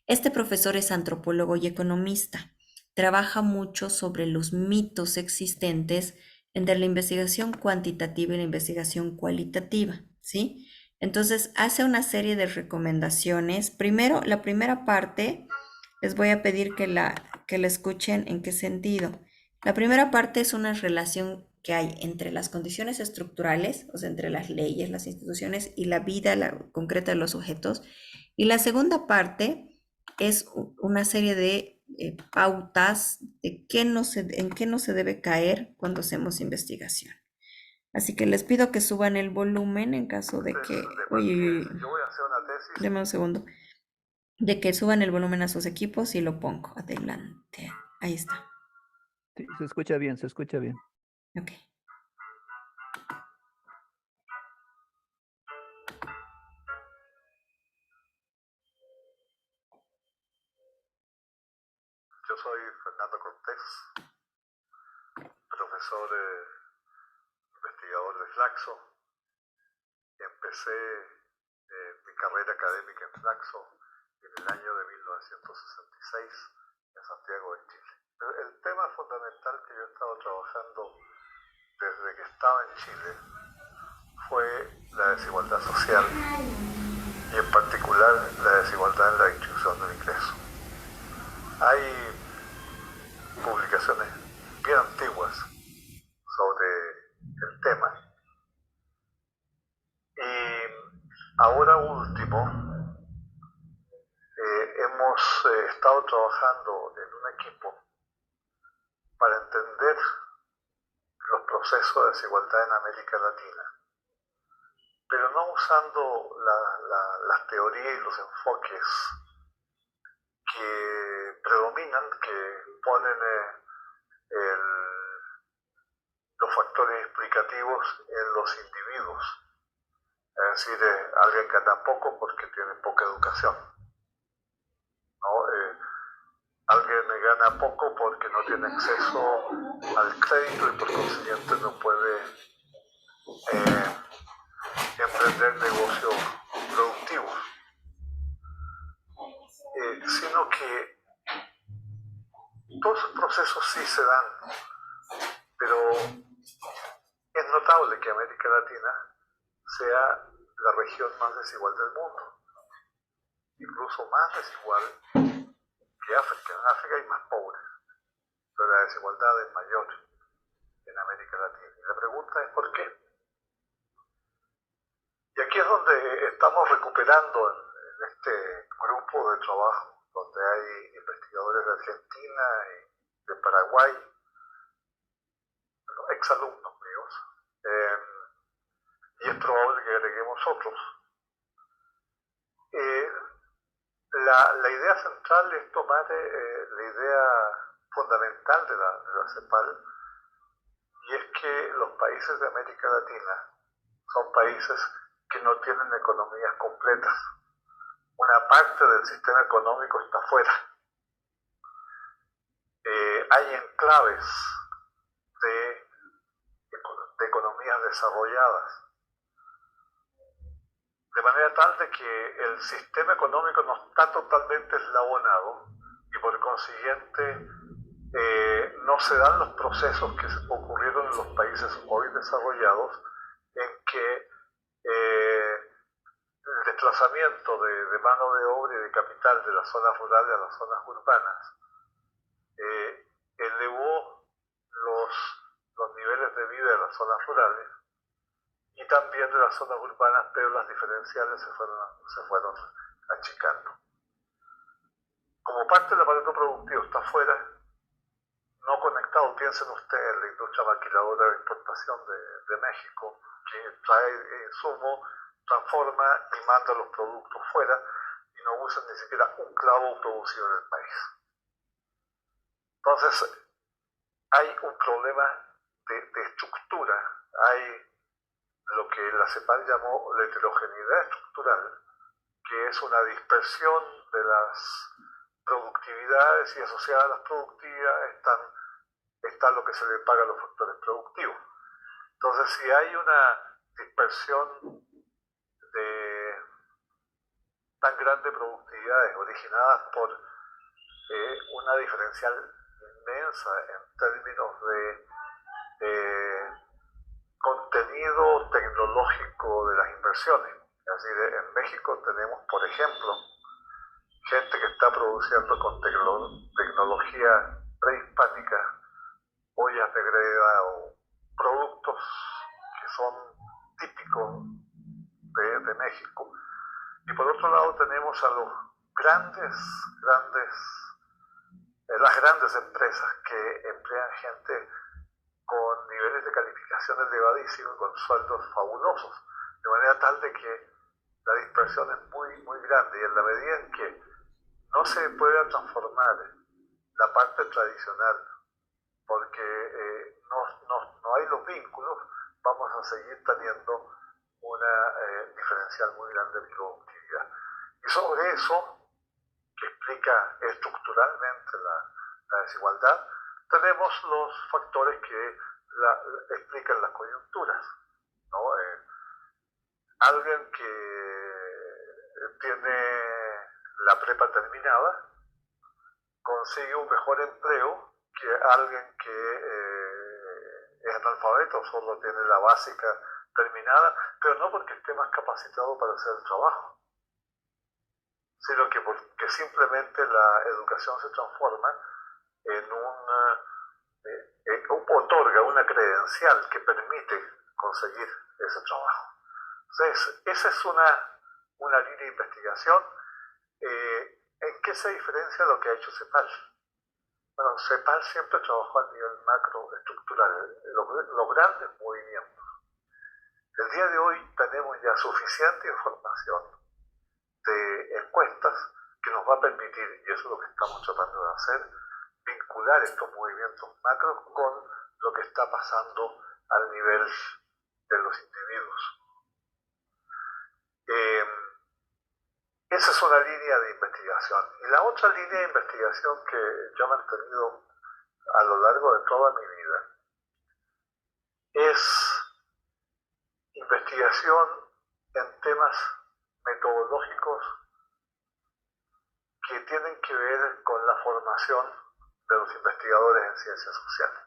Este profesor es antropólogo y economista. Trabaja mucho sobre los mitos existentes entre la investigación cuantitativa y la investigación cualitativa, ¿sí? Entonces hace una serie de recomendaciones. Primero, la primera parte, les voy a pedir que la escuchen en qué sentido. La primera parte es una relación que hay entre las condiciones estructurales, o sea, entre las leyes, las instituciones y la vida concreta de los sujetos. Y la segunda parte es una serie de pautas de en qué no se debe caer cuando hacemos investigación. Así que les pido que suban el volumen en caso de que... Oye, yo voy a hacer una tesis. Deme un segundo. De que suban el volumen a sus equipos y lo pongo. Adelante. Ahí está. Sí, se escucha bien, se escucha bien. Ok. Yo soy Fernando Cortés, profesor investigador de Flaxo. Empecé mi carrera académica en Flaxo en el año de 1966 en Santiago de Chile. Pero el tema fundamental que yo he estado trabajando desde que estaba en Chile fue la desigualdad social y en particular la desigualdad en la distribución del ingreso. Hay publicaciones bien antiguas sobre el tema y ahora último hemos estado trabajando en un equipo para entender los procesos de desigualdad en América Latina, pero no usando las teorías y los enfoques que predominan, que ponen los factores explicativos en los individuos. Es decir, alguien gana poco porque tiene poca educación, ¿no? Alguien gana poco porque no tiene acceso al crédito y por consiguiente no puede emprender negocios productivos, sino que todos esos procesos sí se dan, pero es notable que América Latina sea la región más desigual del mundo, incluso más desigual que África. En África hay más pobres, pero la desigualdad es mayor en América Latina. Y la pregunta es ¿por qué? Y aquí es donde estamos recuperando en este grupo de trabajo, donde hay investigadores de Argentina y de Paraguay, exalumnos míos, y es probable que agreguemos otros. La idea central es tomar la idea fundamental de la CEPAL, y es que los países de América Latina son países que no tienen economías completas. Una parte del sistema económico está fuera. Hay enclaves de economías desarrolladas, de manera tal de que el sistema económico no está totalmente eslabonado y por consiguiente no se dan los procesos que ocurrieron en los países hoy desarrollados, en que el desplazamiento de mano de obra y de capital de las zonas rurales a las zonas urbanas elevó los niveles de vida de las zonas rurales y también de las zonas urbanas, pero las diferenciales se fueron achicando. Como parte del aparato productivo está fuera, no conectado, piensen ustedes en la industria maquiladora de exportación de México, que trae insumo, transforma y manda los productos fuera y no usa ni siquiera un clavo producido en el país. Entonces, hay un problema de estructura, hay lo que la CEPAL llamó la heterogeneidad estructural, que es una dispersión de las productividades, y asociadas a las productividades está lo que se le paga a los factores productivos. Entonces, si hay una dispersión de tan grande productividades originadas por una diferencial inmensa en términos de contenido tecnológico de las inversiones. Es decir, en México tenemos, por ejemplo, gente que está produciendo con tecnología prehispánica, ollas de greda o productos que son típicos de México. Y por otro lado tenemos a los las grandes empresas que emplean gente con niveles de calificación elevadísimos, con sueldos fabulosos, de manera tal de que la dispersión es muy grande, y en la medida en que no se pueda transformar la parte tradicional, porque no hay los vínculos, vamos a seguir teniendo una diferencial muy grande de productividad. Y sobre eso, que explica estructuralmente la desigualdad, tenemos los factores que explican las coyunturas, ¿no? Alguien que tiene la prepa terminada consigue un mejor empleo que alguien que es analfabeto, solo tiene la básica terminada, pero no porque esté más capacitado para hacer el trabajo, sino que porque simplemente la educación se transforma en otorga una credencial que permite conseguir ese trabajo. Entonces, esa es una línea de investigación. ¿En qué se diferencia lo que ha hecho CEPAL? Bueno, CEPAL siempre trabajó a nivel macroestructural, los grandes movimientos. El día de hoy tenemos ya suficiente información de encuestas que nos va a permitir, y eso es lo que estamos tratando de hacer, vincular estos movimientos macros con lo que está pasando al nivel de los individuos. Esa es una línea de investigación. Y la otra línea de investigación que yo he mantenido a lo largo de toda mi vida es investigación en temas metodológicos que tienen que ver con la formación de los investigadores en ciencias sociales.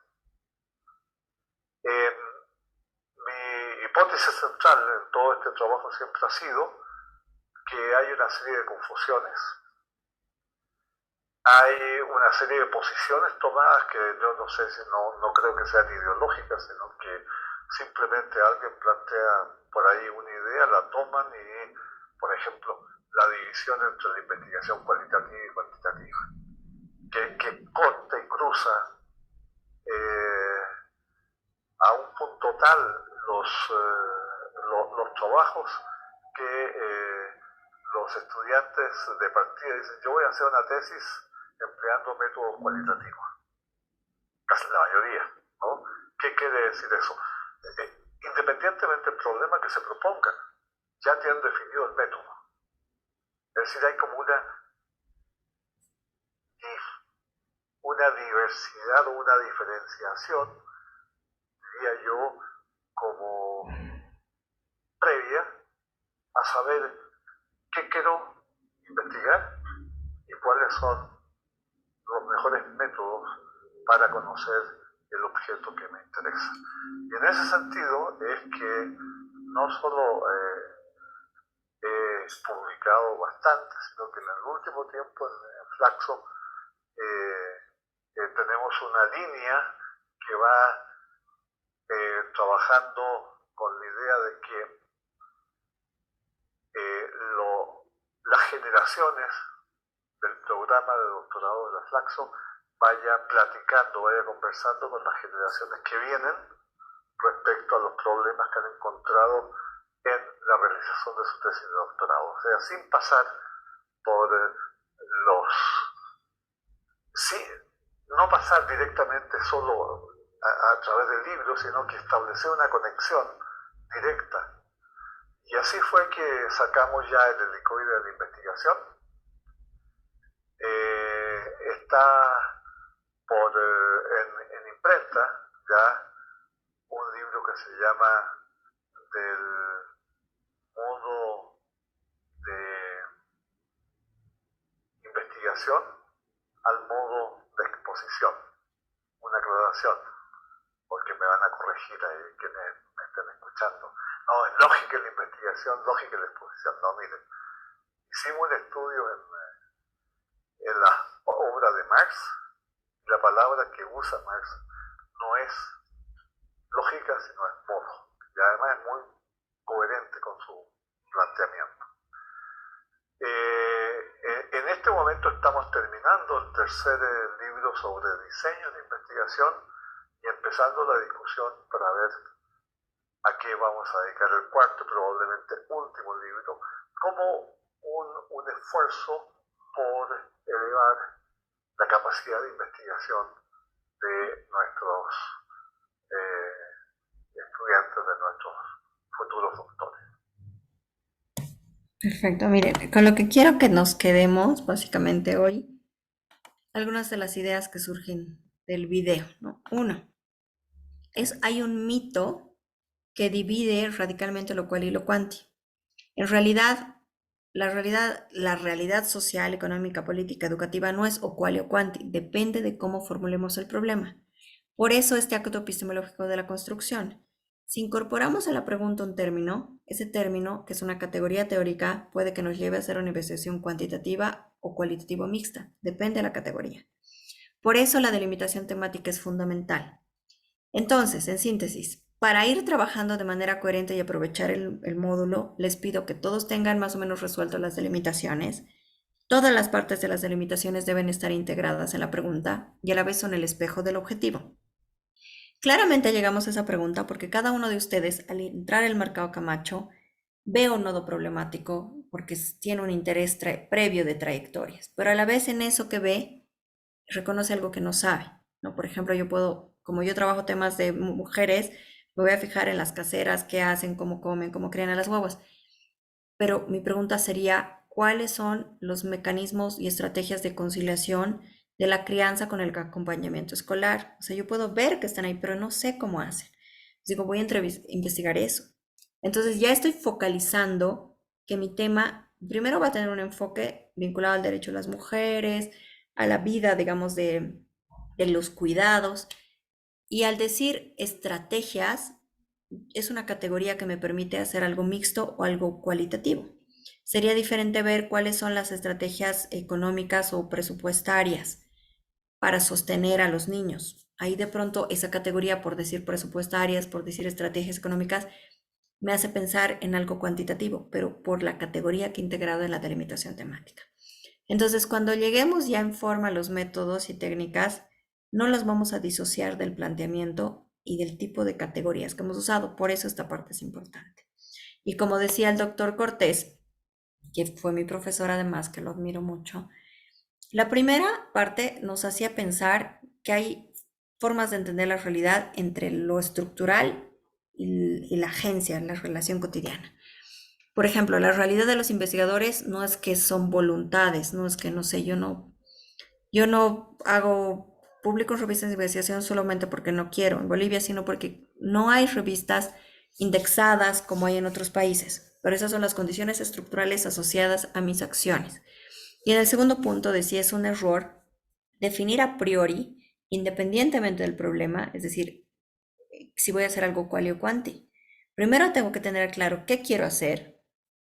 Mi hipótesis central en todo este trabajo siempre ha sido que hay una serie de confusiones, hay una serie de posiciones tomadas que yo no sé si no creo que sean ideológicas, sino que simplemente alguien plantea por ahí una idea, la toman y, por ejemplo, la división entre la investigación cualitativa y cuantitativa, que corta y cruza a un punto tal los trabajos que los estudiantes de partida dicen: yo voy a hacer una tesis empleando métodos cualitativos, casi la mayoría, ¿no? ¿Qué quiere decir eso? Independientemente del problema que se proponga, ya tienen definido el método. Es decir, hay como una diversidad o una diferenciación, diría yo, como previa a saber qué quiero investigar y cuáles son los mejores métodos para conocer el objeto que me interesa. Y en ese sentido es que no solo he publicado bastante, sino que en el último tiempo en Flaxo tenemos una línea que va trabajando con la idea de que las generaciones del programa de doctorado de la Flaxo vaya platicando, vaya conversando con las generaciones que vienen respecto a los problemas que han encontrado en la realización de su tesis de doctorado. O sea, sin pasar por no pasar directamente solo a través del libro, sino que establecer una conexión directa. Y así fue que sacamos ya el helicoide de la investigación. Está en imprenta ya un libro que se llama Del modo de investigación al modo de exposición. Una aclaración, porque me van a corregir ahí quienes me estén escuchando. No, es lógica la investigación, lógica la exposición. No, miren, hicimos un estudio en la obra de Marx, y la palabra que usa Marx no es lógica, sino en modo. Y además es muy coherente con su planteamiento. En este momento estamos terminando el tercer libro sobre diseño de investigación y empezando la discusión para ver a qué vamos a dedicar el cuarto, probablemente último libro, como un esfuerzo por elevar la capacidad de investigación de nuestros estudiantes, de nuestros futuros doctores. Perfecto, miren, con lo que quiero que nos quedemos básicamente hoy, algunas de las ideas que surgen del video, ¿no? Uno, hay un mito que divide radicalmente lo cual y lo cuanti. En realidad, la realidad social, económica, política, educativa no es o cual o cuanti, depende de cómo formulemos el problema. Por eso este acto epistemológico de la construcción. Si incorporamos a la pregunta un término, ese término, que es una categoría teórica, puede que nos lleve a hacer una investigación cuantitativa o cualitativo mixta, depende de la categoría. Por eso la delimitación temática es fundamental. Entonces, en síntesis, para ir trabajando de manera coherente y aprovechar el módulo, les pido que todos tengan más o menos resueltas las delimitaciones. Todas las partes de las delimitaciones deben estar integradas en la pregunta y a la vez son el espejo del objetivo. Claramente llegamos a esa pregunta porque cada uno de ustedes, al entrar al mercado Camacho, ve un nodo problemático porque tiene un interés previo de trayectorias, pero a la vez en eso que ve, reconoce algo que no sabe, ¿no? Por ejemplo, yo puedo, como yo trabajo temas de mujeres, me voy a fijar en las caseras, qué hacen, cómo comen, cómo crían a las guaguas. Pero mi pregunta sería, ¿cuáles son los mecanismos y estrategias de conciliación de la crianza con el acompañamiento escolar? O sea, yo puedo ver que están ahí, pero no sé cómo hacen. Digo, voy a investigar eso. Entonces ya estoy focalizando que mi tema primero va a tener un enfoque vinculado al derecho de las mujeres, a la vida, digamos, de los cuidados. Y al decir estrategias, es una categoría que me permite hacer algo mixto o algo cualitativo. Sería diferente ver cuáles son las estrategias económicas o presupuestarias para sostener a los niños. Ahí de pronto esa categoría, por decir presupuestarias, por decir estrategias económicas, me hace pensar en algo cuantitativo, pero por la categoría que he integrado en la delimitación temática. Entonces, cuando lleguemos ya en forma a los métodos y técnicas, no los vamos a disociar del planteamiento y del tipo de categorías que hemos usado. Por eso esta parte es importante. Y como decía el doctor Cortés, que fue mi profesor además, que lo admiro mucho, la primera parte nos hacía pensar que hay formas de entender la realidad entre lo estructural y la agencia, la relación cotidiana. Por ejemplo, la realidad de los investigadores no es que son voluntades, no es que, no sé, yo no hago público en revistas de investigación solamente porque no quiero en Bolivia, sino porque no hay revistas indexadas como hay en otros países. Pero esas son las condiciones estructurales asociadas a mis acciones. Y en el segundo punto decía, es un error definir a priori, independientemente del problema, es decir, si voy a hacer algo cual o cuanti. Primero tengo que tener claro qué quiero hacer,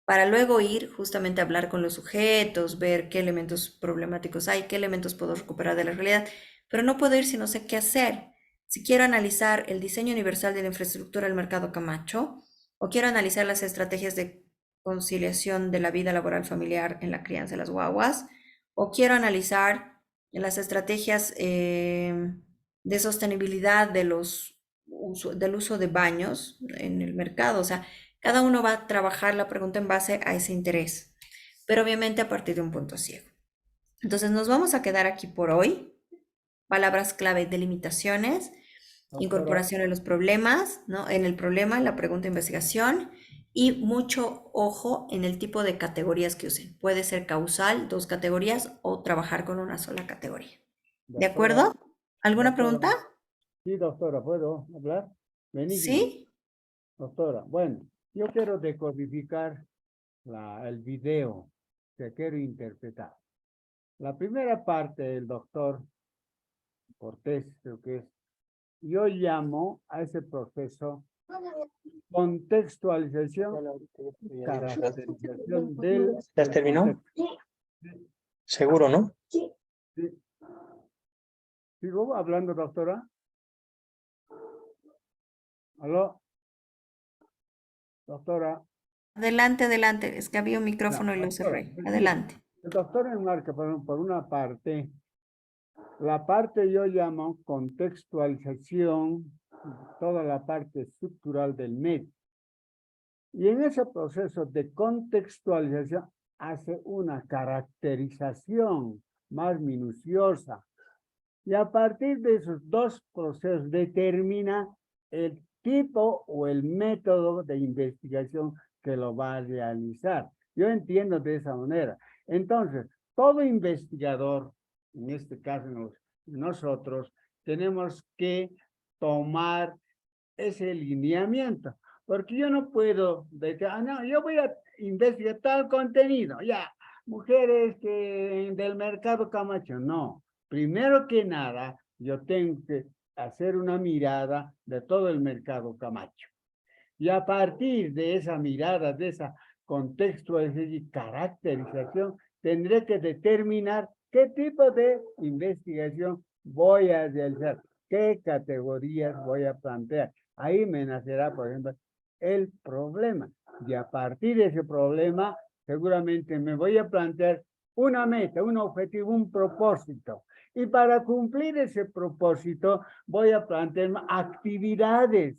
para luego ir justamente a hablar con los sujetos, ver qué elementos problemáticos hay, qué elementos puedo recuperar de la realidad, pero no puedo ir si no sé qué hacer. Si quiero analizar el diseño universal de la infraestructura del mercado Camacho, o quiero analizar las estrategias de conciliación de la vida laboral familiar en la crianza de las guaguas, o quiero analizar las estrategias de sostenibilidad del uso de baños en el mercado, o sea, cada uno va a trabajar la pregunta en base a ese interés, pero obviamente a partir de un punto ciego. Entonces nos vamos a quedar aquí por hoy. Palabras clave: delimitaciones, incorporación de los problemas, ¿no? En el problema, la pregunta de investigación y mucho ojo en el tipo de categorías que usen. Puede ser causal, 2 categorías o trabajar con una sola categoría. ¿De acuerdo? ¿Alguna pregunta? Sí, doctora, ¿puedo hablar? Benigno. ¿Sí? Doctora, bueno, yo quiero decodificar el video que quiero interpretar. La primera parte del doctor Cortés, creo que es, yo llamo a ese proceso contextualización, caracterización del... ¿Ya terminó? Sí. Seguro, ¿no? Sí. ¿Sigo hablando, doctora? ¿Aló? Doctora. Adelante, adelante. Es que había un No, micrófono y lo doctora, cerré. Adelante. El doctor enmarca por una parte, la parte yo llamo contextualización, toda la parte estructural del medio. Y en ese proceso de contextualización hace una caracterización más minuciosa. Y a partir de esos dos procesos determina el tipo o el método de investigación que lo va a realizar. Yo entiendo de esa manera. Entonces, todo investigador, en este caso nosotros, tenemos que tomar ese lineamiento. Porque yo no puedo decir, no, yo voy a investigar tal contenido, ya, mujeres del mercado Camacho. No, primero que nada, yo tengo que hacer una mirada de todo el mercado Camacho. Y a partir de esa mirada, de esa contextualización y caracterización, tendré que determinar qué tipo de investigación voy a realizar, qué categorías voy a plantear. Ahí me nacerá, por ejemplo, el problema. Y a partir de ese problema, seguramente me voy a plantear una meta, un objetivo, un propósito. Y para cumplir ese propósito, voy a plantear actividades.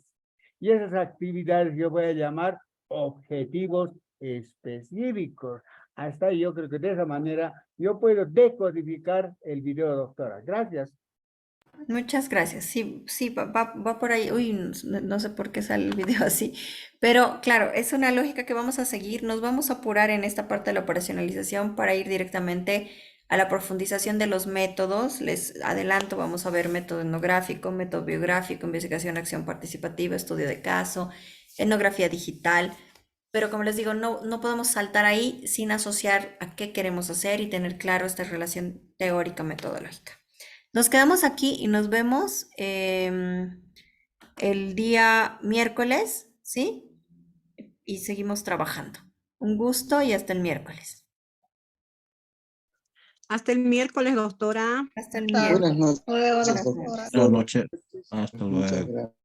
Y esas actividades yo voy a llamar objetivos específicos. Hasta ahí yo creo que de esa manera yo puedo decodificar el video, doctora. Gracias. Muchas gracias. Sí, sí, va por ahí. Uy, no sé por qué sale el video así. Pero claro, es una lógica que vamos a seguir. Nos vamos a apurar en esta parte de la operacionalización para ir directamente a la profundización de los métodos. Les adelanto, vamos a ver método etnográfico, método biográfico, investigación, acción participativa, estudio de caso, etnografía digital. Pero como les digo, no podemos saltar ahí sin asociar a qué queremos hacer y tener claro esta relación teórica metodológica. Nos quedamos aquí y nos vemos el día miércoles, ¿sí? Y seguimos trabajando. Un gusto y hasta el miércoles. Hasta el miércoles, doctora. Hasta el miércoles. Buenas noches. Luego, Buenas doctora. noches. Buenas noches. Hasta Muchas luego. gracias.